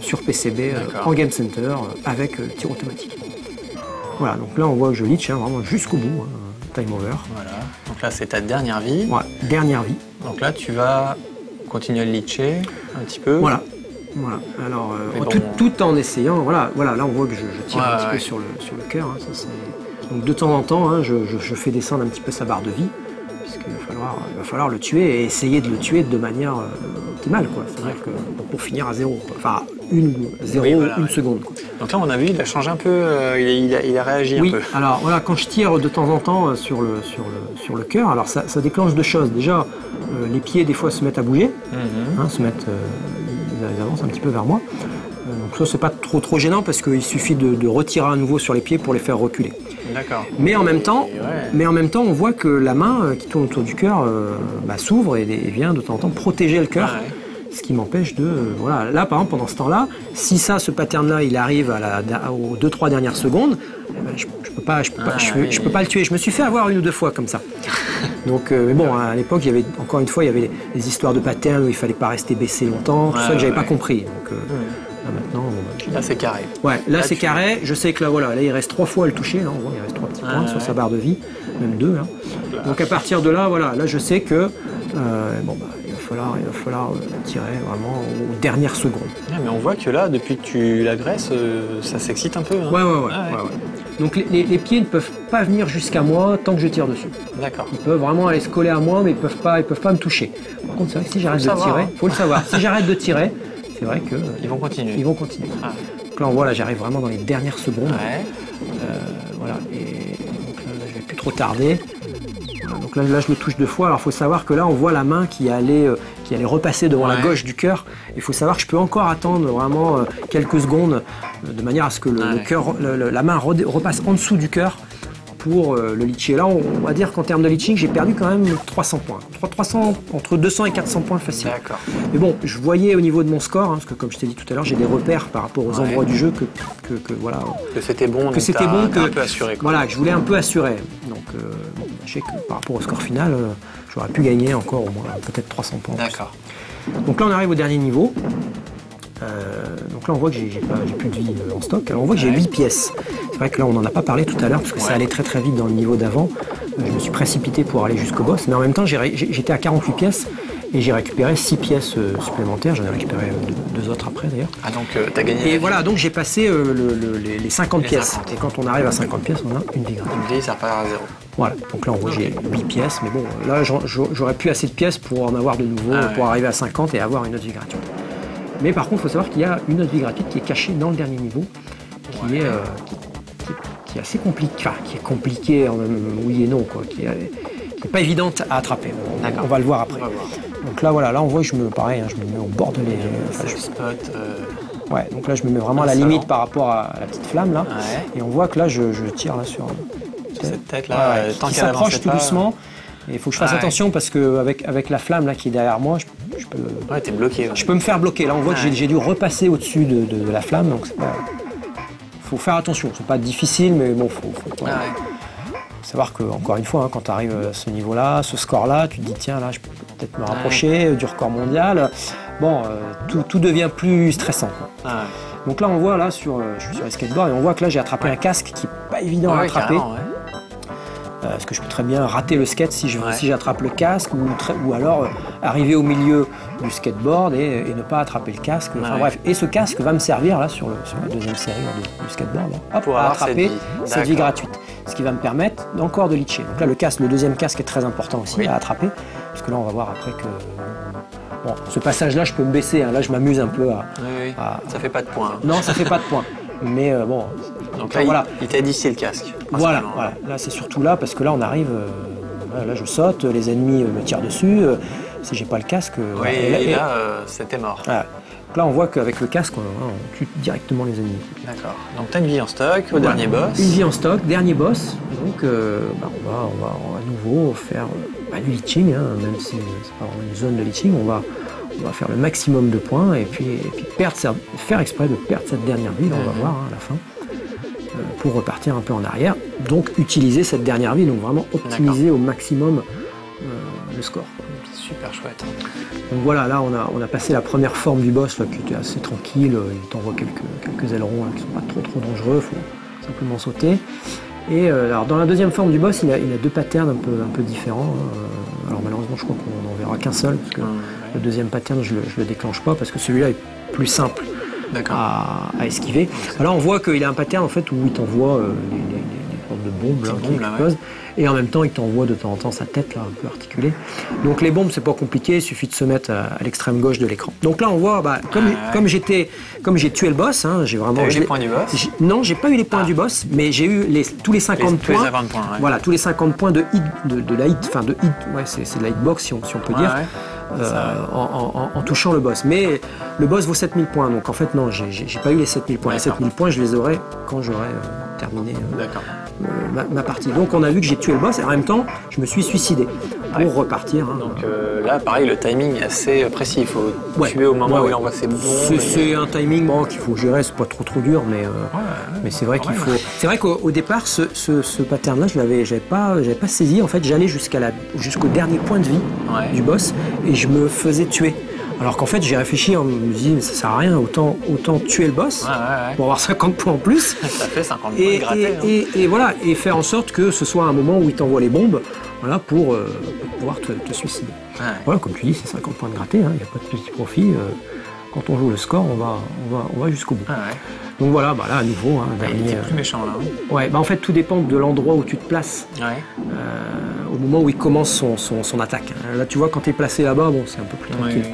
sur PCB en Game Center avec tir automatique. Voilà, donc là on voit que je leach vraiment jusqu'au bout, time over. Voilà, donc là c'est ta dernière vie. Ouais, dernière vie. Donc là tu vas continuer à leacher un petit peu. Voilà. Alors tout en essayant, voilà, là on voit que je tire un petit peu sur le cœur. Hein, donc de temps en temps, hein, je fais descendre un petit peu sa barre de vie, puisqu'il va falloir le tuer et essayer de le tuer de manière optimale, quoi. C'est vrai que pour finir à 0, quoi. Enfin une seconde, quoi. Donc là on a vu, il a changé un peu, il a réagi un peu. Alors voilà, quand je tire de temps en temps sur le cœur, alors ça déclenche deux choses. Déjà, les pieds des fois se mettent à bouger, hein, ils avancent un petit peu vers moi. Donc ça c'est pas trop gênant parce qu'il suffit de retirer à nouveau sur les pieds pour les faire reculer. D'accord. Mais en même temps, on voit que la main qui tourne autour du cœur s'ouvre et vient de temps en temps protéger le cœur. Ce qui m'empêche de... voilà. Là, par exemple, pendant ce temps-là, si ce pattern-là, il arrive aux 2-3 dernières secondes, je peux pas le tuer. Je me suis fait avoir une ou deux fois comme ça. Donc, mais bon, à l'époque, il y avait les histoires de patterns où il fallait pas rester baissé longtemps, tout ça que j'avais pas compris. Donc, là, maintenant... là, c'est carré. Ouais, là c'est carré. Je sais que là, voilà, là, il reste 3 fois à le toucher. Là, on voit, il reste 3 petits points sur sa barre de vie, même 2. Hein. Donc, à partir de là, voilà, là, je sais que... il va falloir tirer vraiment aux dernières secondes. Mais on voit que là, depuis que tu l'agresses, ça s'excite un peu. Hein. Ouais. Donc les pieds ne peuvent pas venir jusqu'à moi tant que je tire dessus. D'accord. Ils peuvent vraiment aller se coller à moi, mais ils peuvent pas me toucher. Par contre, c'est vrai que si j'arrête de tirer, faut le savoir. Si j'arrête de tirer, c'est vrai que ils vont continuer. Donc là, on voit, là, j'arrive vraiment dans les dernières secondes. Voilà. Et donc là, je vais plus trop tarder. Donc là, je le touche 2 fois. Alors, il faut savoir que là, on voit la main qui allait repasser devant la gauche du cœur. Il faut savoir que je peux encore attendre vraiment quelques secondes de manière à ce que la main repasse en dessous du cœur pour le leacher. Là, on va dire qu'en termes de leaching, j'ai perdu quand même 300 points. 300, entre 200 et 400 points facile. D'accord. Mais bon, je voyais au niveau de mon score, hein, parce que comme je t'ai dit tout à l'heure, j'ai des repères par rapport aux endroits du jeu voilà. Que c'était bon, que c'était bon, un peu assuré. Quoi. Voilà, que je voulais un peu assurer. Donc, je sais que par rapport au score final, j'aurais pu gagner encore au moins peut-être 300 points. D'accord. Donc là, on arrive au dernier niveau. Donc là, on voit que j'ai plus de vie en stock. Alors, on voit que j'ai 8 pièces. C'est vrai que là, on n'en a pas parlé tout à l'heure parce que ça allait très très vite dans le niveau d'avant. Je me suis précipité pour aller jusqu'au boss, mais en même temps, j'étais à 48 pièces et j'ai récupéré 6 pièces supplémentaires. J'en ai récupéré 2 autres après d'ailleurs. Ah, donc tu as gagné. Et voilà, donc j'ai passé les 50 pièces. 50. Et quand on arrive à 50 pièces, on a une vie gratuite. Une vie, ça repart à 0. Voilà, donc là en gros j'ai 8 pièces, mais bon, là j'aurais plus assez de pièces pour en avoir de nouveau, pour arriver à 50 et avoir une autre vie gratuite. Mais par contre, il faut savoir qu'il y a une autre vie gratuite qui est cachée dans le dernier niveau, qui est assez compliqué, enfin qui est compliqué, oui et non, quoi, qui est pas évidente à attraper. On va le voir après. Donc là voilà, là on voit que je me mets au bord de Ouais, donc là je me mets vraiment à la limite par rapport à la petite flamme là, et on voit que là je tire là sur cette tête là, tant qui qu'elle s'approche tout pas, doucement. Et il faut que je fasse attention parce que avec la flamme là qui est derrière moi, je peux. Ouais, t'es bloqué. Je peux me faire bloquer. Là, on voit que j'ai dû repasser au-dessus de la flamme, donc c'est pas. Faut faire attention. C'est pas difficile, mais bon, faut savoir que encore une fois, hein, quand tu arrives à ce niveau-là, ce score-là, tu te dis tiens là, je peux peut-être me rapprocher du record mondial. Bon, tout devient plus stressant. Quoi. Donc là, on voit, là, je suis sur les skateboards, et on voit que là, j'ai attrapé un casque qui n'est pas évident à attraper. Parce que je peux très bien rater le skate si j'attrape le casque, ou alors arriver au milieu du skateboard et ne pas attraper le casque. Enfin bref, et ce casque va me servir là sur la deuxième série du skateboard là, pour attraper cette vie gratuite. Ce qui va me permettre encore de leacher. Donc là, le deuxième casque est très important aussi à attraper, parce que là, on va voir après que... Bon, ce passage-là, je peux me baisser. Hein. Là, je m'amuse un peu à... Ça fait pas de points. Non, ça fait pas de points. Mais bon... Donc là, voilà. Il t'a additié le casque. Voilà. Là, c'est surtout là, parce que là, on arrive... là, je saute, les ennemis me tirent dessus. Si j'ai pas le casque... et là, c'était mort. Voilà. Donc là, on voit qu'avec le casque, on tue directement les ennemis. D'accord. Donc tu as une vie en stock au dernier boss. Une vie en stock, dernier boss. Donc on va à nouveau faire du leeching, hein, même si c'est pas vraiment une zone de leeching. On va faire le maximum de points et puis faire exprès de perdre cette dernière vie, là, on va voir à la fin, pour repartir un peu en arrière. Donc utiliser cette dernière vie, donc vraiment optimiser au maximum le score. Super chouette. Donc voilà, là on a passé la première forme du boss là, qui était assez tranquille. Il t'envoie quelques ailerons là, qui sont pas trop dangereux, il faut simplement sauter. Et alors dans la deuxième forme du boss, il a deux patterns un peu différents. Alors malheureusement, je crois qu'on n'en verra qu'un seul, parce que le deuxième pattern, je le déclenche pas, parce que celui-là est plus simple à esquiver. Alors on voit qu'il a un pattern en fait où il t'envoie des formes de bombes là, qui explosent. Et en même temps, il t'envoie de temps en temps sa tête là, un peu articulée. Donc les bombes, c'est pas compliqué, il suffit de se mettre à l'extrême gauche de l'écran. Donc là, on voit, comme j'ai tué le boss, hein, j'ai vraiment... T'as eu les points du boss? Non, j'ai pas eu les points du boss, mais j'ai eu tous les 50 points. Tous les 50 points, Voilà, tous les 50 points de hit, de la hit, enfin de hit, c'est de la hitbox si on peut dire. En touchant le boss. Mais le boss vaut 7000 points, donc en fait non, j'ai pas eu les 7000 points. Les 7000 points, je les aurai quand j'aurai terminé ma partie. Donc on a vu que j'ai tué le boss et en même temps, je me suis suicidé pour repartir. Hein. Donc là, pareil, le timing est assez précis. Il faut tuer au moment où il envoie ses bombes. C'est un timing qu'il faut gérer, c'est pas trop dur, mais c'est vrai qu'il faut... C'est vrai qu'au départ, ce pattern-là, je l'avais pas saisi. En fait, j'allais jusqu'au dernier point de vie du boss et je me faisais tuer. Alors qu'en fait, j'ai réfléchi, on me dit, mais ça sert à rien, autant tuer le boss pour avoir 50 points en plus. Ça fait 50 points de gratté. Et voilà, et faire en sorte que ce soit un moment où il t'envoie les bombes, voilà, pour pouvoir te suicider. Voilà, comme tu dis, c'est 50 points de gratté, il n'y a pas de petit profit. Quand on joue le score, on va jusqu'au bout. Donc voilà, là à nouveau, il est plus méchant là. Ouais, en fait, tout dépend de l'endroit où tu te places. Au moment où il commence son attaque. Là, tu vois, quand tu es placé là-bas, c'est un peu plus tranquille.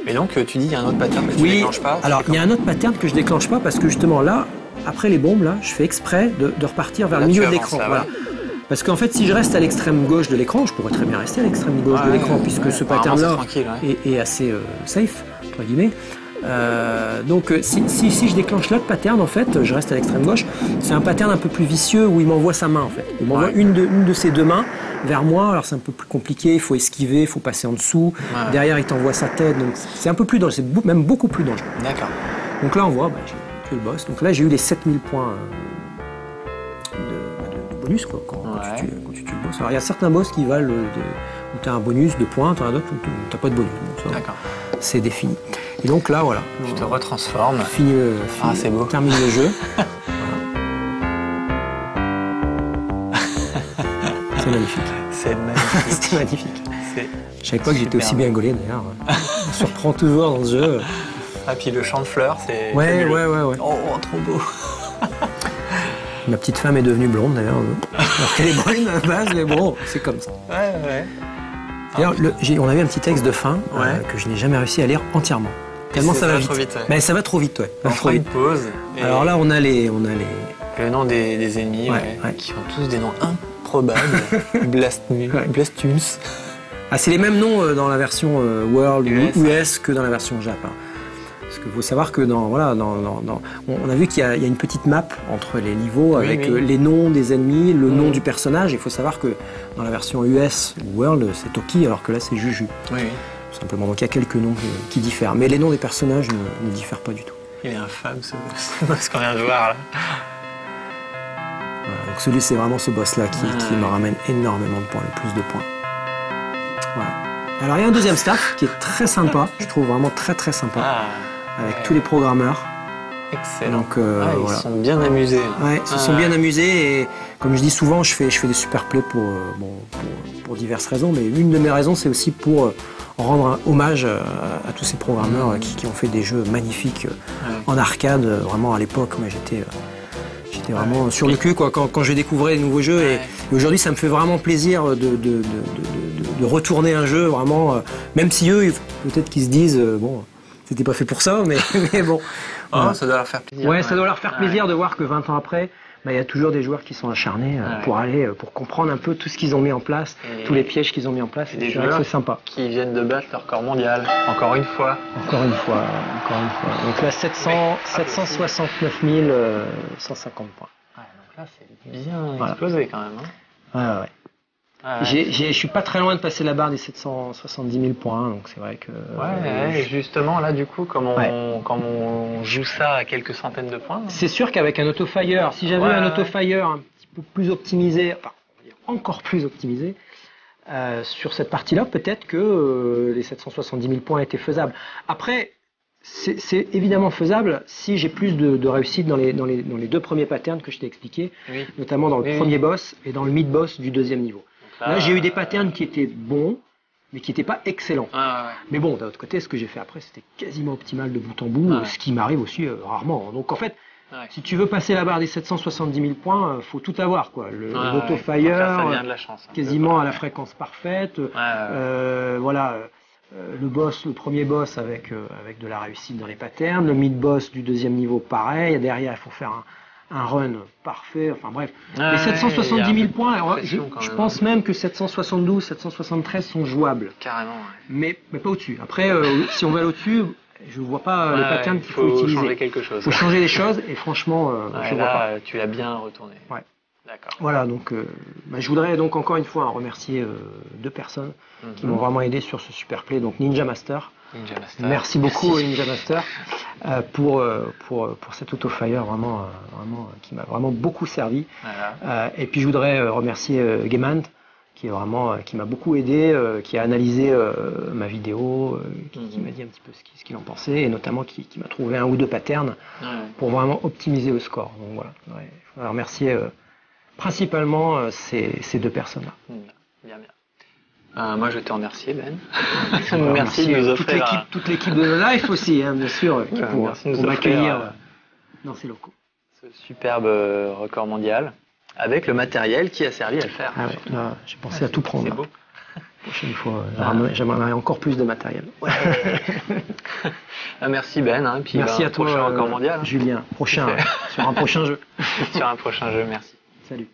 Et donc, tu dis qu'il y a un autre pattern que tu déclenches pas? Alors, il y a un autre pattern que je déclenche pas parce que justement là, après les bombes, là, je fais exprès de repartir vers le milieu de l'écran. Voilà. Parce qu'en fait, si je reste à l'extrême gauche de l'écran, je pourrais très bien rester à l'extrême gauche de l'écran puisque ce pattern-là est assez safe, entre guillemets. Donc si je déclenche l'autre pattern, en fait, je reste à l'extrême gauche. C'est un pattern un peu plus vicieux où il m'envoie sa main en fait. Il m'envoie une de ses deux mains vers moi. Alors c'est un peu plus compliqué, il faut esquiver, il faut passer en dessous. Derrière, il t'envoie sa tête. Donc c'est un peu plus dangereux, c'est même beaucoup plus dangereux. D'accord. Donc là, on voit, j'ai tué le boss. Donc là, j'ai eu les 7000 points de bonus quand tu tues le boss. Alors il y a certains boss qui valent où tu as un bonus de points, tu as d'autres où tu n'as pas de bonus. D'accord. C'est défini. Et donc là, voilà. Tu te retransformes. C'est beau. Termine le jeu. C'est magnifique. C'est magnifique. C'était magnifique. Je savais pas que j'étais aussi bien gaulé d'ailleurs. On se surprend toujours dans ce jeu. Ah, puis le champ de fleurs, c'est... Ouais. Oh, trop beau. Ma petite femme est devenue blonde d'ailleurs. Alors qu'elle est brune à la base, mais bon, c'est comme ça. D'ailleurs, on avait un petit texte de fin que je n'ai jamais réussi à lire entièrement. Tellement ça va vite. Mais ça va trop vite, On fera une pause. Alors là, on a les... Le nom des ennemis, qui ont tous des noms improbables. Blastus. Ah, c'est les mêmes noms dans la version World ou US que dans la version Jap. Parce qu'il faut savoir que on a vu qu'il y a une petite map entre les niveaux avec les noms des ennemis, le nom du personnage. Il faut savoir que dans la version US ou World, c'est Toki, alors que là, c'est Juju. Tout simplement. Donc il y a quelques noms qui diffèrent. Mais les noms des personnages ne diffèrent pas du tout. Il est infâme ce boss qu'on vient de voir là. Voilà, donc celui, c'est vraiment ce boss-là qui me ramène énormément de points, le plus de points. Voilà. Alors il y a un deuxième staff qui est très sympa, je trouve vraiment très très sympa. Avec tous les programmeurs. Excellent. Donc, Ils voilà. se sont bien amusés. Ouais, ils se sont bien amusés et comme je dis souvent, je fais des super plays pour diverses raisons, mais une de mes raisons c'est aussi pour rendre un hommage à tous ces programmeurs qui ont fait des jeux magnifiques en arcade. Vraiment à l'époque, moi j'étais vraiment sur le cul quoi, quand je découvrais les nouveaux jeux et aujourd'hui ça me fait vraiment plaisir de retourner un jeu vraiment, même si eux peut-être qu'ils se disent bon c'était pas fait pour ça mais bon. Oh, ça doit leur faire plaisir. Ouais, ça doit leur faire plaisir de voir que 20 ans après, il y a toujours des joueurs qui sont acharnés pour comprendre un peu tout ce qu'ils ont mis en place, tous les pièges qu'ils ont mis en place. Des C'est vrai que joueurs c'est sympa. qui viennent de battre leur record mondial, encore une fois. Encore une fois. Donc là, 769 150 points. Ouais, donc là, c'est bien explosé quand même. Ouais. Je suis pas très loin de passer la barre des 770 000 points, donc c'est vrai que... Justement, là, du coup, comme on joue ça à quelques centaines de points... C'est sûr qu'avec un autofire, si j'avais un autofire un petit peu plus optimisé, enfin, on va dire encore plus optimisé, sur cette partie-là, peut-être que les 770 000 points étaient faisables. Après, c'est évidemment faisable si j'ai plus de réussite dans les deux premiers patterns que je t'ai expliqués, notamment dans le premier boss et dans le mid-boss du deuxième niveau. Là, j'ai eu des patterns qui étaient bons, mais qui n'étaient pas excellents. Mais bon, d'un autre côté, ce que j'ai fait après, c'était quasiment optimal de bout en bout, ce qui m'arrive aussi rarement. Donc en fait, si tu veux passer la barre des 770 000 points, faut tout avoir, quoi. L'autofire, quasiment à la fréquence parfaite. Voilà. Le premier boss avec de la réussite dans les patterns, le mid-boss du deuxième niveau pareil, derrière il faut faire un run parfait, enfin bref. Les 770 000 points, alors, je pense même que 772, 773 sont jouables. Carrément. Mais pas au-dessus. Après, si on va au-dessus, je ne vois pas les patterns qu'il faut utiliser. Il faut changer quelque chose. Il faut changer les choses et franchement, je ne vois pas. Tu l'as bien retourné. Ouais. D'accord. Voilà, donc je voudrais donc encore une fois remercier deux personnes qui m'ont vraiment aidé sur ce super play, donc Ninja Master. Merci beaucoup Ninja Master pour cet autofire vraiment qui m'a vraiment beaucoup servi. Et puis je voudrais remercier Gemant qui m'a beaucoup aidé, qui a analysé ma vidéo, qui m'a dit un petit peu ce qu'il en pensait et notamment qui m'a trouvé un ou deux patterns pour vraiment optimiser le score. Donc voilà, je voudrais remercier principalement ces deux personnes-là. Bien. Moi, je te remercie, Ben. Merci de nous offrir toute l'équipe de No Life aussi, hein, bien sûr, pour m'accueillir dans ces locaux. Ce superbe record mondial, avec le matériel qui a servi à le faire. Là, j'ai pensé à tout prendre. C'est beau. Prochaine fois, j'aimerais encore plus de matériel. Merci Ben. Puis merci à toi, prochain record mondial. Julien. Sur un prochain jeu. Sur un prochain jeu, merci. Salut.